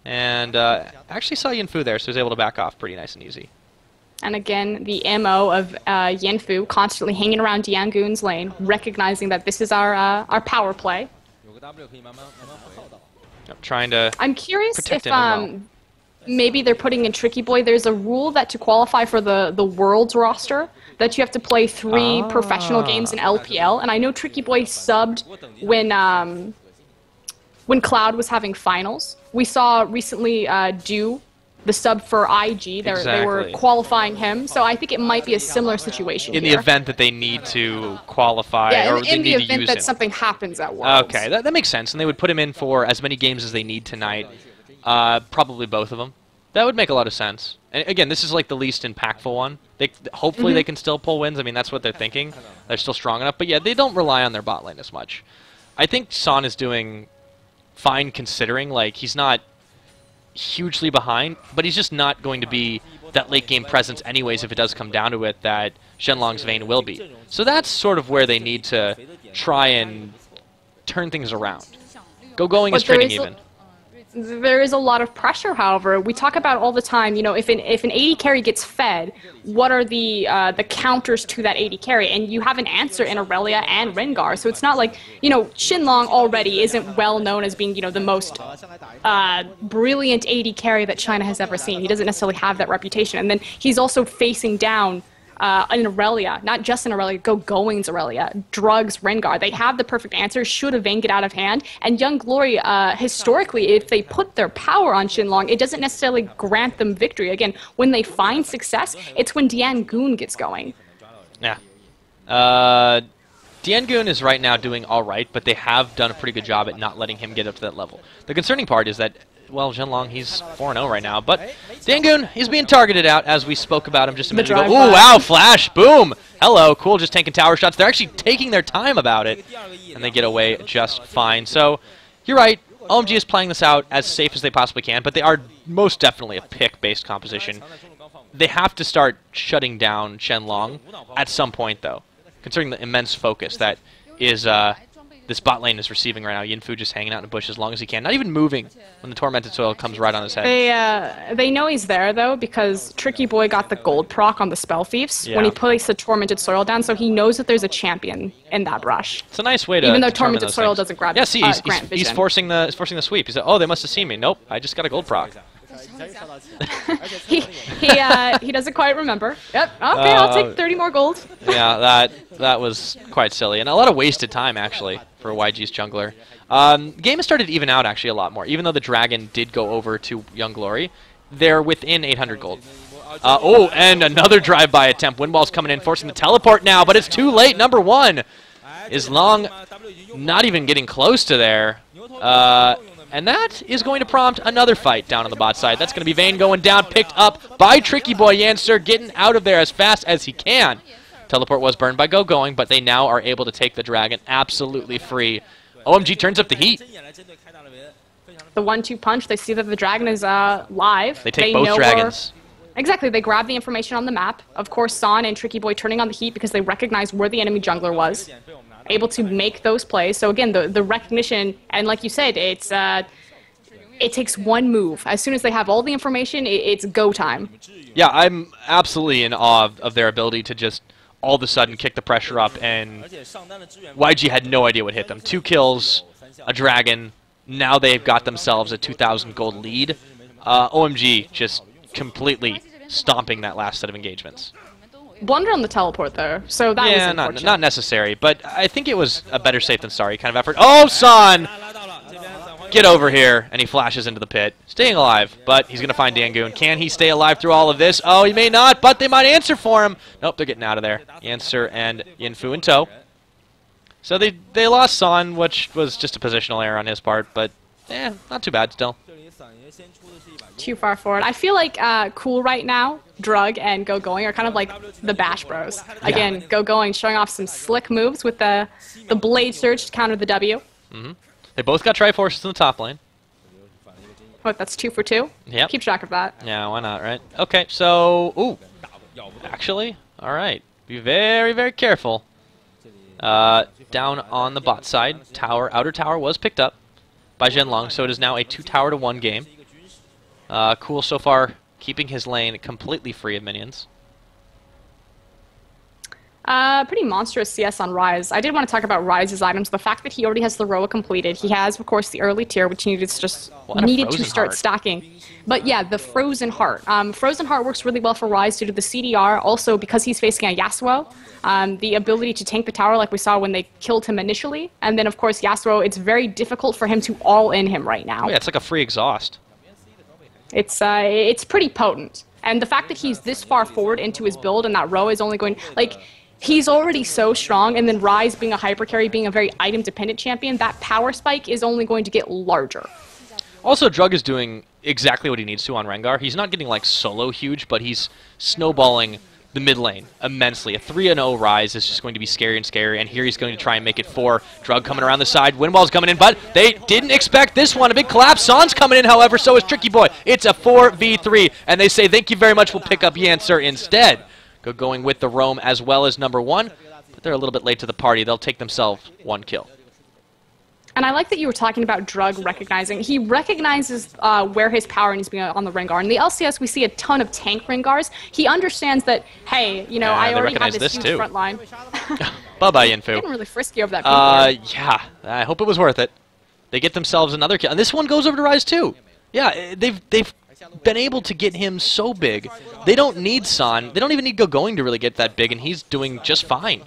And actually saw Yinfu there, so he was able to back off pretty nice and easy. And again, the MO of Yinfu constantly hanging around Diangoon's lane, recognizing that this is our power play. Yep, trying to I'm curious protect if him as well. maybe they're putting in Tricky Boy. There's a rule that to qualify for the Worlds roster, that you have to play 3 professional games in LPL. And I know Tricky Boy subbed when Cloud was having finals. We saw recently Do, the sub for IG. They were Exactly. qualifying him. So I think it might be a similar situation In the here. event that they need to qualify, Yeah, or in they the need to event use that him. something happens at Worlds. Okay, that makes sense. And they would put him in for as many games as they need tonight. Probably both of them. That would make a lot of sense. And again, this is like the least impactful one. Hopefully they can still pull wins. I mean, that's what they're thinking. They're still strong enough. But yeah, they don't rely on their bot lane as much. I think Son is doing fine considering. Like, he's not hugely behind, but he's just not going to be that late game presence anyways if it does come down to it that Shenlong's Vayne will be. So that's sort of where they need to try and turn things around. Going is But there trading is a- even. There is a lot of pressure, however. We talk about all the time, you know, if an AD carry gets fed, what are the counters to that AD carry? And you have an answer in Aurelia and Rengar. So it's not like, you know, Shenlong already isn't well known as being, you know, the most brilliant AD carry that China has ever seen. He doesn't necessarily have that reputation. And then he's also facing down an Aurelia, not just an Aurelia, Going's Aurelia, Drugs, Rengar. They have the perfect answer should a Vayne get out of hand. And Young Glory, historically, if they put their power on Shenlong, it doesn't necessarily grant them victory. Again, when they find success, it's when Diangoon gets going. Yeah. Diangoon is right now doing all right, but they have done a pretty good job at not letting him get up to that level. The concerning part is that, well, Shenlong, he's 4-0 right now, but Diangoon, he's being targeted out, as we spoke about him just a minute ago. Ooh, wow, flash, boom! Hello, cool, just taking tower shots. They're actually taking their time about it, and they get away just fine. So, you're right, OMG is playing this out as safe as they possibly can, but they are most definitely a pick-based composition. They have to start shutting down Shenlong at some point, though, considering the immense focus that is this bot lane is receiving right now. Yinfu just hanging out in the bush as long as he can, not even moving when the Tormented Soil comes right on his head. They know he's there, though, because Tricky Boy got the gold proc on the Spell Thieves when he placed the Tormented Soil down, so he knows that there's a champion in that brush. It's a nice way to even though determine Tormented those Soil things. doesn't grab Yeah, see, grant he's vision. forcing the sweep. He said, "Oh, they must have seen me." Nope, I just got a gold proc. he doesn't quite remember. Yep. Okay, I'll take 30 more gold. Yeah, that was quite silly and a lot of wasted time actually for YG's jungler. Game has started to even out actually a lot more. Even though the dragon did go over to Young Glory, they're within 800 gold. Oh, and another drive-by attempt. Windwall's coming in, forcing the teleport now, but it's too late. Number one is Long, not even getting close to there. And that is going to prompt another fight down on the bot side. That's going to be Vayne going down, picked up by Tricky Boy Yancer, getting out of there as fast as he can. Teleport was burned by Going, but they now are able to take the dragon absolutely free. OMG turns up the heat. The 1-2 punch, they see that the dragon is live. They take both dragons. Exactly, they grab the information on the map. Of course, Son and Tricky Boy turning on the heat because they recognized where the enemy jungler was, able to make those plays. So again, the recognition, and like you said, it takes one move. As soon as they have all the information, it's go time. Yeah, I'm absolutely in awe of their ability to just all of a sudden kick the pressure up, and YG had no idea what hit them. 2 kills, a dragon, now they've got themselves a 2,000 gold lead. OMG just completely stomping that last set of engagements. Blunder on the teleport though, so that was unfortunate. not necessary, but I think it was a better safe than sorry kind of effort. Oh, Son! Get over here, and he flashes into the pit. Staying alive, but he's going to find Dangoon. Can he stay alive through all of this? Oh, he may not, but they might answer for him. Nope, they're getting out of there. Answer and Yinfu in tow. So they lost Son, which was just a positional error on his part, but not too bad still. Too far forward. I feel like Cool right now, Drug and Go Going are kind of like the Bash Bros. Again, Go Going showing off some slick moves with the Blade Surge to counter the W. They both got Triforces in the top lane. What, that's 2 for 2? Yep. Keep track of that. Yeah, why not, right? Okay, so, ooh. Actually, all right. Be very, very careful. Down on the bot side, outer tower was picked up by Zhenlong, so it is now a 2-tower to 1 game. Cool so far, keeping his lane completely free of minions. Pretty monstrous CS on Ryze. I did want to talk about Ryze's items. The fact that he already has the Roa completed. He has, of course, the early tier, which needed to start stacking. But yeah, the Frozen Heart. Frozen Heart works really well for Ryze due to the CDR. Also, because he's facing a Yasuo, the ability to tank the tower like we saw when they killed him initially. And then, of course, Yasuo, it's very difficult for him to all-in him right now. Oh, yeah, it's like a free exhaust. It's pretty potent. And the fact that he's this far forward into his build and that Roa is only going... like. He's already so strong, and then Ryze being a hyper carry, being a very item-dependent champion, that power spike is only going to get larger. Also, Drug is doing exactly what he needs to on Rengar. He's not getting, like, solo huge, but he's snowballing the mid lane immensely. A 3-0 Ryze is just going to be scary and scary, and here he's going to try and make it 4. Drug coming around the side, Windwall's coming in, but they didn't expect this one. A big collapse. Son's coming in, however, so is Tricky Boy. It's a 4v3, and they say, thank you very much, we'll pick up Yancer instead. Going with the roam as well as number 1, but they're a little bit late to the party. They'll take themselves 1 kill. And I like that you were talking about Drug recognizing. He recognizes where his power needs to be on the Rengar. In the LCS, we see a ton of tank Rengars. He understands that, hey, you know, I already have this huge front line. Bye-bye, Yinfu. Getting really frisky over that beat yeah, I hope it was worth it. They get themselves another kill. And this one goes over to Ryze too. Yeah, they've been able to get him so big. They don't need Son. They don't even need Go Going to really get that big, and he's doing just fine.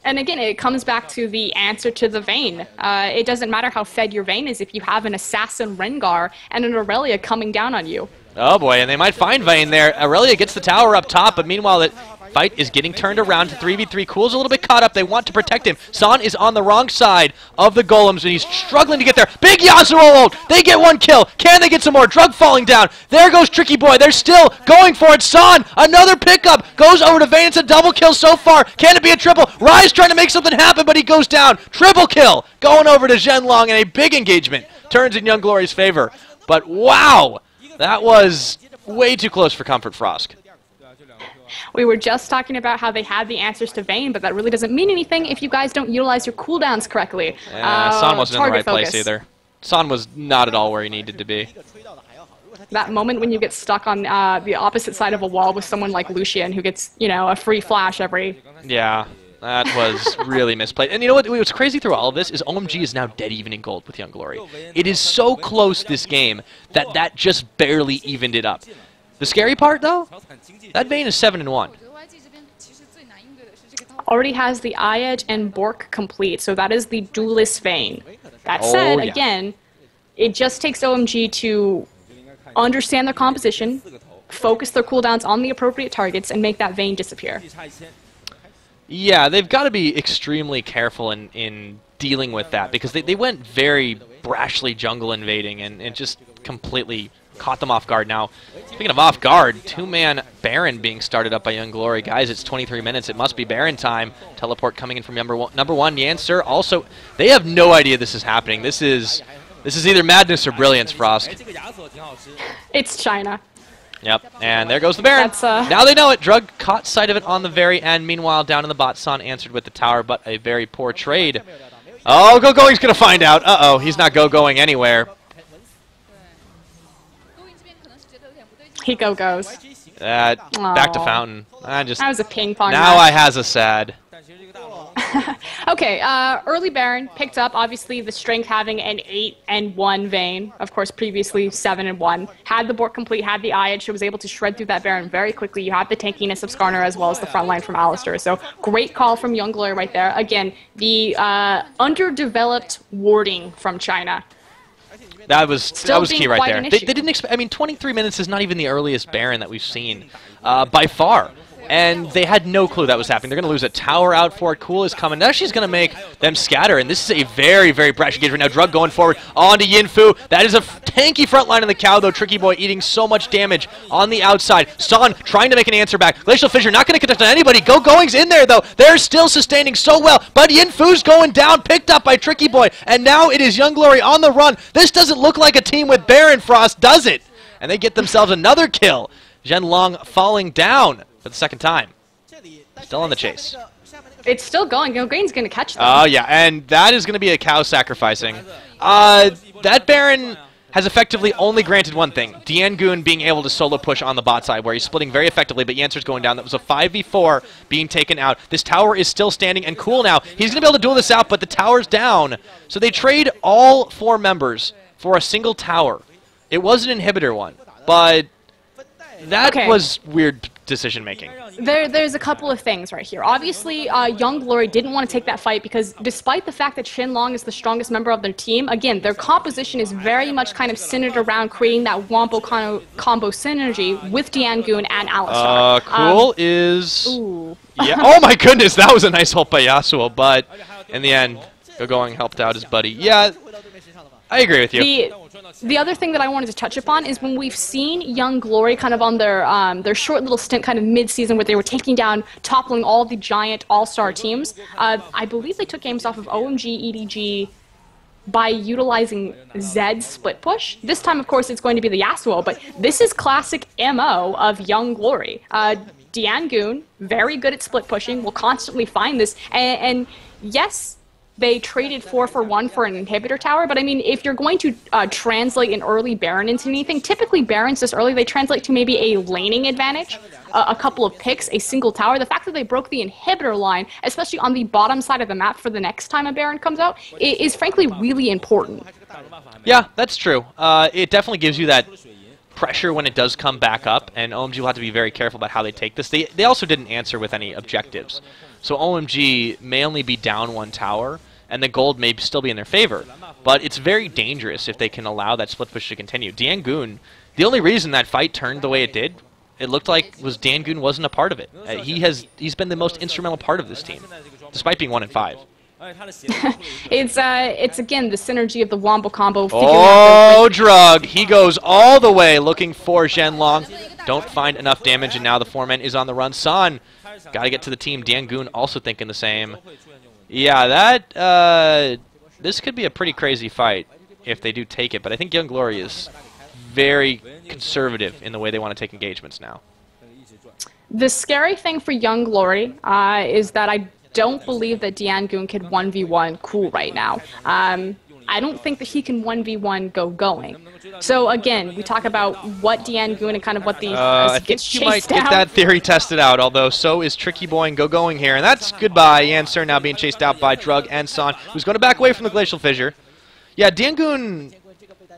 And again, it comes back to the answer to the Vayne. It doesn't matter how fed your Vayne is if you have an Assassin Rengar and an Aurelia coming down on you. Oh boy, and they might find Vayne there. Aurelia gets the tower up top, but meanwhile that fight is getting turned around to 3v3. Cool's a little bit caught up. They want to protect him. Son is on the wrong side of the golems, and he's struggling to get there. Big Yasuo ult! They get 1 kill. Can they get some more? Drug falling down. There goes Tricky Boy. They're still going for it. Son, another pickup. Goes over to Vayne. It's a double kill so far. Can it be a triple? Ryze trying to make something happen, but he goes down. Triple kill. Going over to Zhenlong, and a big engagement turns in Young Glory's favor. But wow, that was way too close for Comfort Frost. We were just talking about how they had the answers to Vayne, but that really doesn't mean anything if you guys don't utilize your cooldowns correctly. Son wasn't in the right place either. Son was not at all where he needed to be. That moment when you get stuck on the opposite side of a wall with someone like Lucian who gets, you know, a free flash every... Yeah, that was really misplayed. And you know what? What's crazy through all of this is OMG is now dead even in gold with Young Glory. It is so close this game that just barely evened it up. The scary part, though, that Vayne is 7-1. Already has the Eye Edge and Bork complete, so that is the duelist Vayne. That said, again, it just takes OMG to understand their composition, focus their cooldowns on the appropriate targets, and make that Vayne disappear. Yeah, they've got to be extremely careful in dealing with that, because they went very brashly jungle invading and just completely caught them off guard. Now, speaking of off guard, 2-man Baron being started up by Young Glory. Guys, it's 23 minutes. It must be Baron time. Teleport coming in from number one. Yancer also, they have no idea this is happening. This is either madness or brilliance, Frost. It's China. Yep, and there goes the Baron. Now they know it. Drug caught sight of it on the very end. Meanwhile, down in the bot, Son answered with the tower, but a very poor trade. Oh, Go-Going's going to find out. Uh-oh, he's not Go-Going anywhere. He Go-Goes. Back to Fountain. That was a ping pong Now match. I has a sad. Okay, early Baron picked up, obviously, the strength having an 8-1 Vayne. Of course, previously 7-1. Had the board complete, had the eye edge, so was able to shred through that Baron very quickly. You have the tankiness of Skarner as well as the front line from Alistair. So great call from Young Glory right there. Again, the underdeveloped warding from China. That was key right there. They didn't expect. I mean, 23 minutes is not even the earliest Baron that we've seen by far. And they had no clue that was happening. They're going to lose a tower out for it. Cool is coming. Now she's going to make them scatter. And this is a very, very brash engagement. Now Drug going forward on to Yinfu. That is a tanky front line in the cow, though. Tricky Boy eating so much damage on the outside. Son trying to make an answer back. Glacial Fissure not going to connect on anybody. Go-Going's in there, though. They're still sustaining so well. But Yinfu's going down, picked up by Tricky Boy. And now it is Young Glory on the run. This doesn't look like a team with Baron Frost, does it? And they get themselves another kill. Zhenlong falling down for the second time. Still on the chase. It's still going. Green's going to catch them. Oh, yeah, and that is going to be a cow sacrificing. That Baron has effectively only granted one thing. Diangoon being able to solo push on the bot side, where he's splitting very effectively, but Yancer's going down. That was a 5v4 being taken out. This tower is still standing and cool now. He's going to be able to duel this out, but the tower's down. So they trade all 4 members for a single tower. It was an inhibitor one, but that was weird decision-making. There's a couple of things right here. Obviously, Young Glory didn't want to take that fight because despite the fact that Shenlong is the strongest member of their team, again, their composition is very much kind of centered around creating that Wombo combo synergy with Diangoon and Alistar. Cool is... Ooh. Yeah. Oh my goodness, that was a nice ult by Yasuo, but in the end, Go-Going helped out his buddy. Yeah, I agree with you. The other thing that I wanted to touch upon is when we've seen Young Glory kind of on their short little stint kind of mid-season where they were taking down, toppling all the giant all-star teams, I believe they took games off of OMG, EDG by utilizing Zed's split push. This time, of course, it's going to be the Yasuo, but this is classic MO of Young Glory. Diangoon, very good at split pushing, will constantly find this, and yes, they traded 4 for 1 for an inhibitor tower, but I mean, if you're going to translate an early Baron into anything, typically Barons this early, they translate to maybe a laning advantage, a couple of picks, a single tower. The fact that they broke the inhibitor line, especially on the bottom side of the map for the next time a Baron comes out, is frankly really important. Yeah, that's true. It definitely gives you that pressure when it does come back up, and OMG will have to be very careful about how they take this. They also didn't answer with any objectives, so OMG may only be down 1 tower, and the gold may still be in their favor. But it's very dangerous if they can allow that split push to continue. Diangoon, the only reason that fight turned the way it did, it looked like was Diangoon wasn't a part of it. He's been the most instrumental part of this team, despite being 1-5. It's again the synergy of the Wombo combo. Oh, Drug! He goes all the way looking for Zhenlong. Don't find enough damage, and now the 4-man is on the run. San, got to get to the team. Diangoon also thinking the same. Yeah, this could be a pretty crazy fight if they do take it, but I think Young Glory is very conservative in the way they want to take engagements now. The scary thing for Young Glory is that I don't believe that Diangoon could 1v1 Cool right now. I don't think that he can 1v1 Go-Going. So again, we talk about what Diangoon and kind of what the I think you might get that theory tested out, although so is Tricky Boy and Go-Going here. And that's goodbye. Yancer now being chased out by Drug and San, who's going to back away from the Glacial Fissure. Yeah, Diangoon,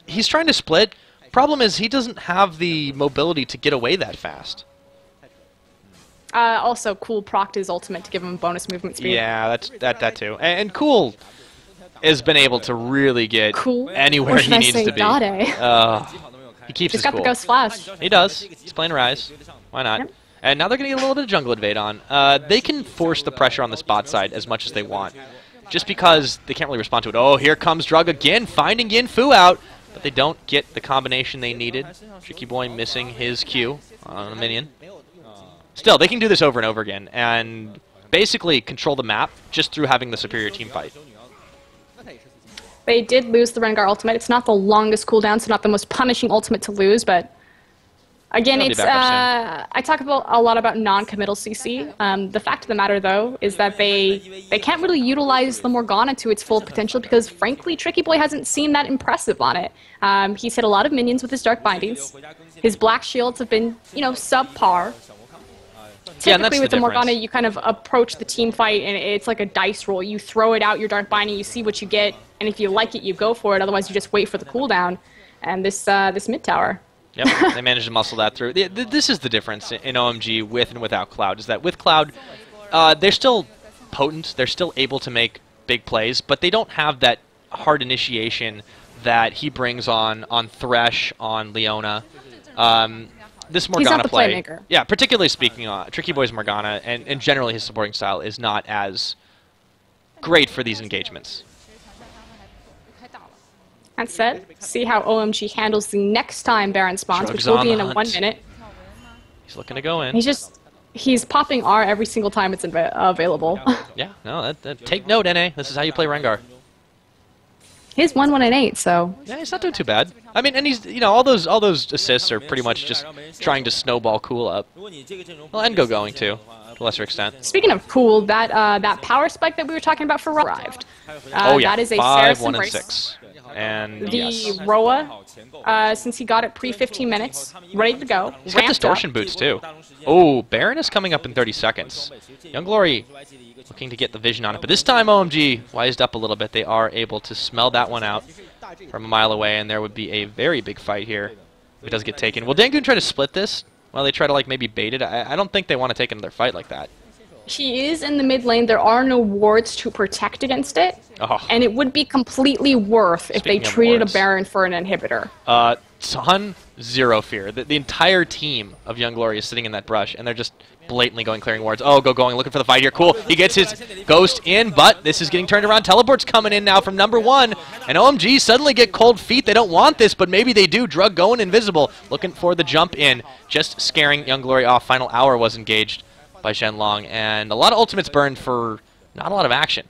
he's trying to split. Problem is he doesn't have the mobility to get away that fast. Also, Cool procced his ultimate to give him bonus movement speed. Yeah, that too. And Cool has been able to really get anywhere he needs to be. He keeps his cool. He's got the Ghost Flash. He does. He's playing Rise. Why not? Yep. And now they're going to get a little bit of jungle invade on. They can force the pressure on the bot side as much as they want, just because they can't really respond to it. Oh, here comes Drug again, finding Yinfu out, but they don't get the combination they needed. Tricky Boy missing his Q on a minion. Still, they can do this over and over again, and basically control the map just through having the superior team fight. They did lose the Rengar ultimate. It's not the longest cooldown, so not the most punishing ultimate to lose, but Again, it's I talk about a lot about non-committal CC. The fact of the matter, though, is that they can't really utilize the Morgana to its full potential because, frankly, Tricky Boy hasn't seen that impressive on it. He's hit a lot of minions with his Dark Bindings. His Black Shields have been, you know, subpar. Typically with the Morgana, you kind of approach the team fight, and it's like a dice roll. You throw it out, your Dark Binding, you see what you get, and if you like it, you go for it. Otherwise, you just wait for the cooldown. And this mid tower. Yep, they managed to muscle that through. This is the difference in OMG with and without Cloud, is that with Cloud, they're still potent, they're still able to make big plays, but they don't have that hard initiation that he brings on Thresh, on Leona. This Morgana play, yeah, particularly speaking on Tricky Boy's Morgana, and generally his supporting style is not as great for these engagements. That said, see how OMG handles the next time Baron spawns, which will be in a 1 minute. He's looking to go in. He's popping R every single time it's available. Yeah, no, take note, NA. This is how you play Rengar. He's 1-1-8, so yeah, he's not doing too bad. I mean, and he's, you know, all those assists are pretty much just trying to snowball Cool up. Well, and going too, to a lesser extent. Speaking of Cool, that power spike that we were talking about for arrived. Oh yeah, that is a 5, 1, and 6. And the yes. Roa, since he got it pre-15 minutes, ready to go. He's got distortion boots too. Oh, Baron is coming up in 30 seconds. Young Glory looking to get the vision on it, but this time OMG wised up a little bit. They are able to smell that one out from a mile away, and there would be a very big fight here if it does get taken. Will Dangoon try to split this while they try to like maybe bait it? I don't think they want to take another fight like that. He is in the mid lane. There are no wards to protect against it, and it would be completely worth if they treated a Baron for an inhibitor. Ton, zero fear. The entire team of Young Glory is sitting in that brush, and they're just blatantly clearing wards. Oh, going, looking for the fight here. Cool. He gets his Ghost in, but this is getting turned around. Teleport's coming in now from #1, and OMG suddenly get cold feet. They don't want this, but maybe they do. Drug going invisible, looking for the jump in, just scaring Young Glory off. Final hour was engaged by Shenlong, and a lot of ultimates burned for not a lot of action.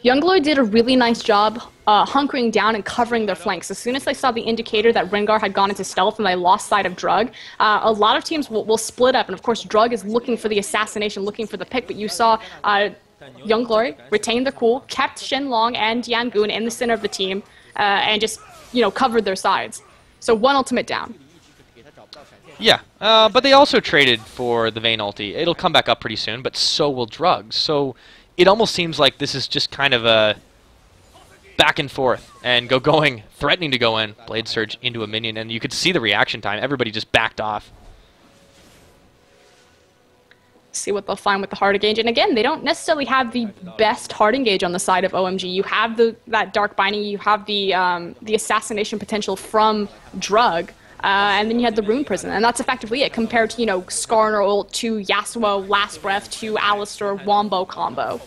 Young Glory did a really nice job hunkering down and covering their flanks. As soon as they saw the indicator that Rengar had gone into stealth and they lost sight of Drug, a lot of teams will split up, and of course Drug is looking for the assassination, looking for the pick, but you saw Young Glory retain their cool, kept Shenlong and Yangoon in the center of the team, and just, you know, covered their sides. So one ultimate down. Yeah, but they also traded for the Vayne ulti. It'll come back up pretty soon, but so will Drug. So it almost seems like this is just kind of a back and forth, and going, threatening to go in, Blade Surge into a minion, and you could see the reaction time. Everybody just backed off. See what they'll find with the hard engage. And again, they don't necessarily have the best hard engage on the side of OMG. You have that Dark Binding, you have the assassination potential from Drug, and then you had the Rune Prison, and that's effectively it compared to, you know, Skarner ult to Yasuo Last Breath to Alistar Wombo combo.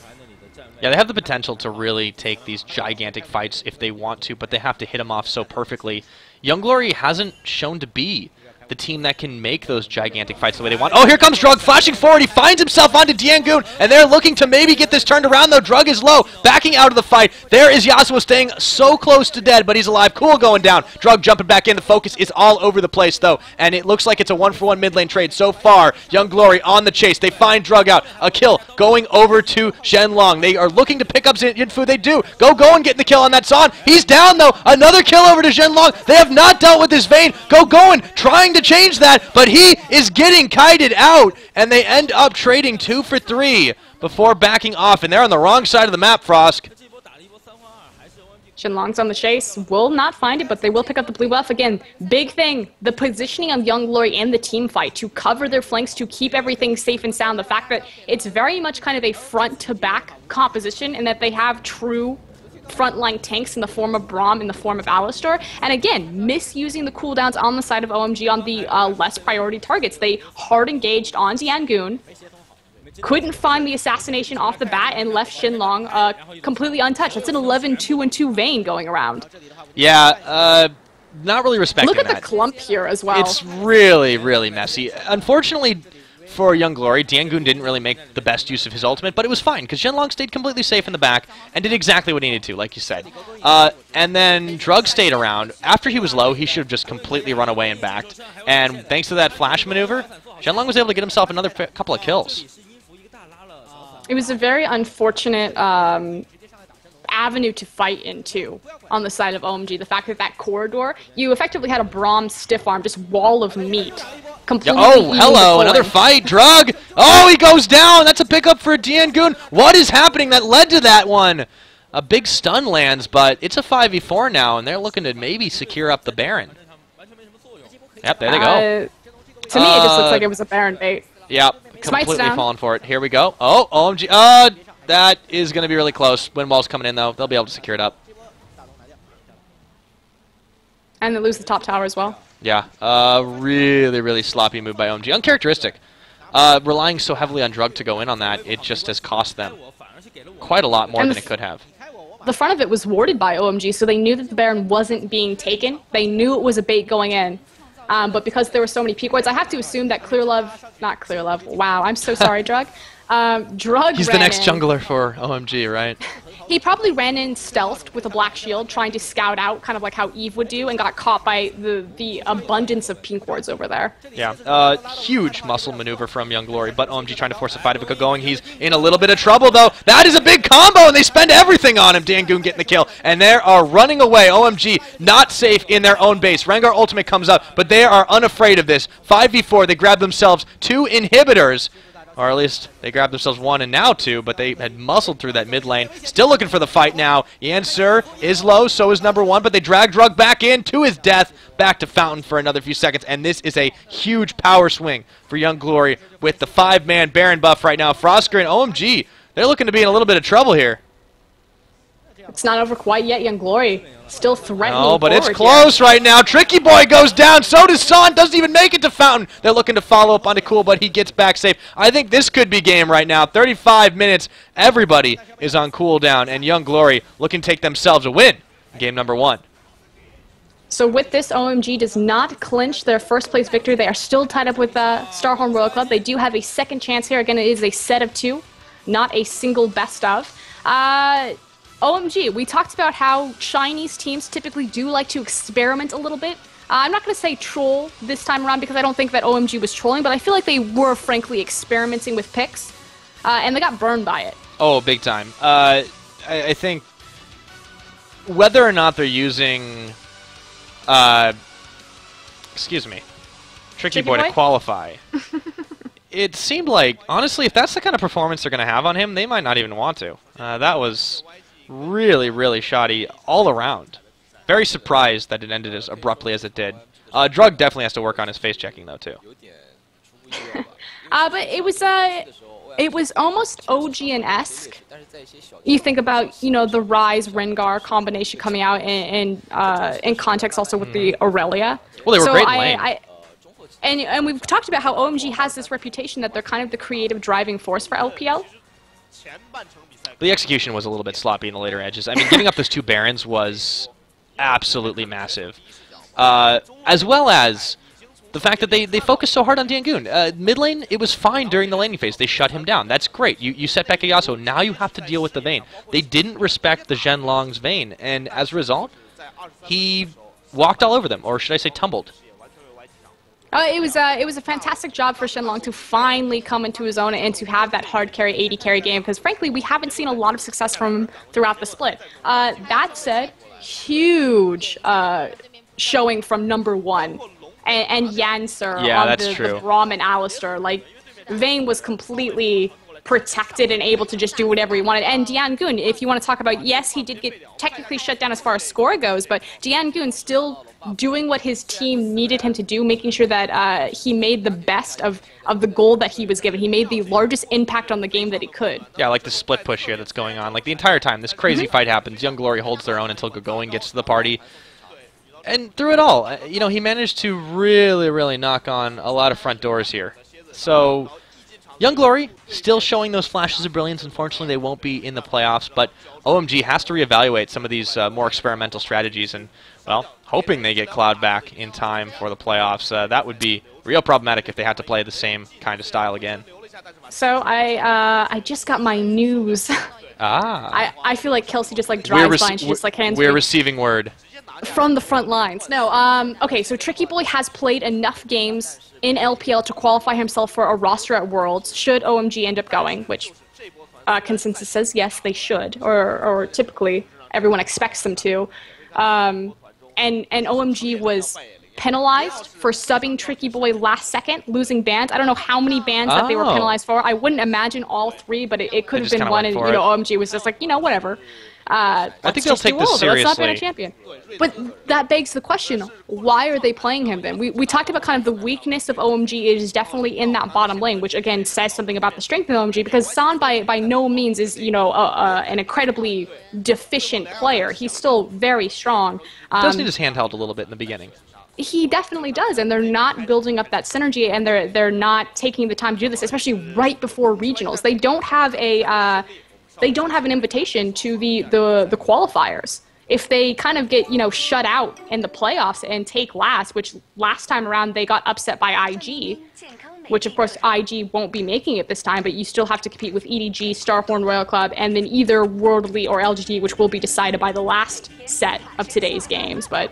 Yeah, they have the potential to really take these gigantic fights if they want to, but they have to hit them off so perfectly. Young Glory hasn't shown to be the team that can make those gigantic fights the way they want. Oh, here comes Drug, flashing forward. He finds himself onto Diangoon, and they're looking to maybe get this turned around, though. Drug is low, backing out of the fight. There is Yasuo staying so close to dead, but he's alive. Cool going down. Drug jumping back in. The focus is all over the place, though, and it looks like it's a 1-for-1 mid lane trade so far. Young Glory on the chase. They find Drug out. A kill going over to Shenlong. They are looking to pick up Yinfu. They do. Go and getting the kill on that Son. He's down, though. Another kill over to Shenlong. They have not dealt with this Vayne. Going, trying to change that, but he is getting kited out, and they end up trading 2 for 3 before backing off, and they're on the wrong side of the map, Frosk. Shenlong's on the chase, will not find it, but they will pick up the blue buff. Again, big thing, the positioning of Young Glory in the team fight to cover their flanks, to keep everything safe and sound. The fact that it's very much kind of a front-to-back composition, and that they have true frontline tanks in the form of Braum, in the form of Alistar, and again, misusing the cooldowns on the side of OMG on the less priority targets. They hard engaged on Diangoon, couldn't find the assassination off the bat, and left Shenlong completely untouched. That's an 11-2-2 Vayne going around. Yeah, not really respecting that. Look at the clump here as well. It's really, really messy. Unfortunately, for Young Glory. Diangun didn't really make the best use of his ultimate, but it was fine, because Zhenlong stayed completely safe in the back and did exactly what he needed to, like you said. And then Drug stayed around. After he was low, he should have just completely run away and backed. And thanks to that flash maneuver, Zhenlong was able to get himself another couple of kills. It was a very unfortunate avenue to fight into on the side of OMG. The fact that that corridor, you effectively had a Braum stiff arm, just wall of meat. Completely hello, another fight, Drug! Oh, he goes down! That's a pickup for Diangun. What is happening that led to that one? A big stun lands, but it's a 5v4 now, and they're looking to maybe secure up the Baron. Yep, there they go. To me, it just looks like it was a Baron bait. Yep, completely falling for it. Here we go. Oh, OMG. That is going to be really close. Wind wall's coming in, though. They'll be able to secure it up. And they lose the top tower as well. Yeah, really, really sloppy move by OMG. Uncharacteristic. Relying so heavily on Drug to go in on that, it just has cost them quite a lot more than it could have. The front of it was warded by OMG, so they knew that the Baron wasn't being taken. They knew it was a bait going in. But because there were so many peak wards, I have to assume that not Clearlove, wow, I'm so sorry, Drug. Drug He's the next jungler for OMG, right? He probably ran in stealthed with a black shield, trying to scout out, kind of like how Eve would do, and got caught by the abundance of pink wards over there. Yeah, huge muscle maneuver from Young Glory, but OMG trying to force a fight of it going. He's in a little bit of trouble, though. That is a big combo, and they spend everything on him. Diangun getting the kill, and they are running away. OMG not safe in their own base. Rengar ultimate comes up, but they are unafraid of this. 5v4, they grab themselves 2 inhibitors. Or at least they grabbed themselves 1 and now 2, but they had muscled through that mid lane. Still looking for the fight now. Yansur is low, so is number 1, but they drag Drug back in to his death. Back to Fountain for another few seconds, and this is a huge power swing for Young Glory with the 5-man Baron buff right now. Frosker and OMG, they're looking to be in a little bit of trouble here. It's not over quite yet. Young Glory still threatening. Oh, but it's close right now. Tricky Boy goes down. So does Son. Doesn't even make it to Fountain. They're looking to follow up onto Cool, but he gets back safe. I think this could be game right now. 35 minutes. Everybody is on cooldown, and Young Glory looking to take themselves a win. Game number 1. So with this, OMG does not clinch their first place victory. They are still tied up with Starhorn Royal Club. They do have a second chance here. Again, it is a set of 2, not a single best of. OMG, we talked about how Chinese teams typically do like to experiment a little bit. I'm not going to say troll this time around because I don't think that OMG was trolling, but I feel like they were frankly experimenting with picks, and they got burned by it. Oh, big time. I think whether or not they're using, excuse me, Tricky Boy to qualify, it seemed like, honestly, if that's the kind of performance they're going to have on him, they might not even want to. That was really, really shoddy all around. Very surprised that it ended as abruptly as it did. Drug definitely has to work on his face checking, though, too. But it was almost OGN-esque. You think about, you know, the Ryze Rengar combination coming out in context also with the Aurelia. Well, they were great in lane. And we've talked about how OMG has this reputation that they're kind of the creative driving force for LPL. The execution was a little bit sloppy in the later edges. I mean, giving up those 2 Barons was absolutely massive. As well as the fact that they focused so hard on Diangun. Mid lane, it was fine during the laning phase. They shut him down. That's great. You set back a Yasuo. Now you have to deal with the Vayne. They didn't respect the Zhenlong's Vayne, and as a result, he walked all over them, or should I say tumbled. It was a fantastic job for Zhenlong to finally come into his own and to have that hard carry, 80 carry game, because frankly, we haven't seen a lot of success from him throughout the split. That said, huge showing from number 1 and Yansur on the Braum and Alistar. Like, Vayne was completely protected and able to just do whatever he wanted. And Diangun, if you want to talk about, yes, he did get technically shut down as far as score goes, but Diangun still doing what his team needed him to do, making sure that he made the best of the goal that he was given. He made the largest impact on the game that he could. Yeah, like the split push here that's going on. Like the entire time, this crazy fight happens. Young Glory holds their own until Gogoing gets to the party. And through it all, you know, he managed to really, really knock on a lot of front doors here. So Young Glory still showing those flashes of brilliance. Unfortunately, they won't be in the playoffs, but OMG has to reevaluate some of these more experimental strategies and, well, hoping they get Cloud back in time for the playoffs. That would be real problematic if they had to play the same kind of style again. So I just got my news. Ah. I feel like Kelsey just like drives by and she just like hands We're me receiving word. from the front lines. No, okay, so Tricky Boy has played enough games in LPL to qualify himself for a roster at Worlds, should OMG end up going, which consensus says yes, they should, or typically everyone expects them to. And OMG was penalized for subbing Tricky Boy last second, losing bans. I don't know how many bans that they were penalized for. I wouldn't imagine all 3, but it could have been one, and OMG was just like, whatever. I think they'll take this seriously. Let's not ban a champion. But that begs the question, why are they playing him then? We talked about kind of the weakness of OMG is definitely in that bottom lane, which again says something about the strength of OMG, because San by no means is, an incredibly deficient player. He's still very strong. Does need his handheld a little bit in the beginning. He definitely does, and they're not building up that synergy, and they're not taking the time to do this, especially right before regionals. They don't have an invitation to the qualifiers. If they kind of get shut out in the playoffs and take last, which last time around they got upset by IG, which of course IG won't be making it this time, but you still have to compete with EDG, Starhorn Royal Club, and then either Worldly or LGD, which will be decided by the last set of today's games. But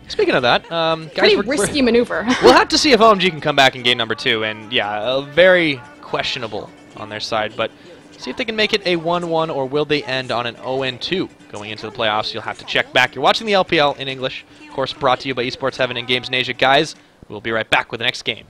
speaking of that, guys, pretty risky maneuver. We'll have to see if OMG can come back in game number 2, and yeah, very questionable on their side, but see if they can make it a 1-1, or will they end on an 0-2 going into the playoffs. You'll have to check back. You're watching the LPL in English, of course, brought to you by Esports Heaven and Games in Asia. Guys, we'll be right back with the next game.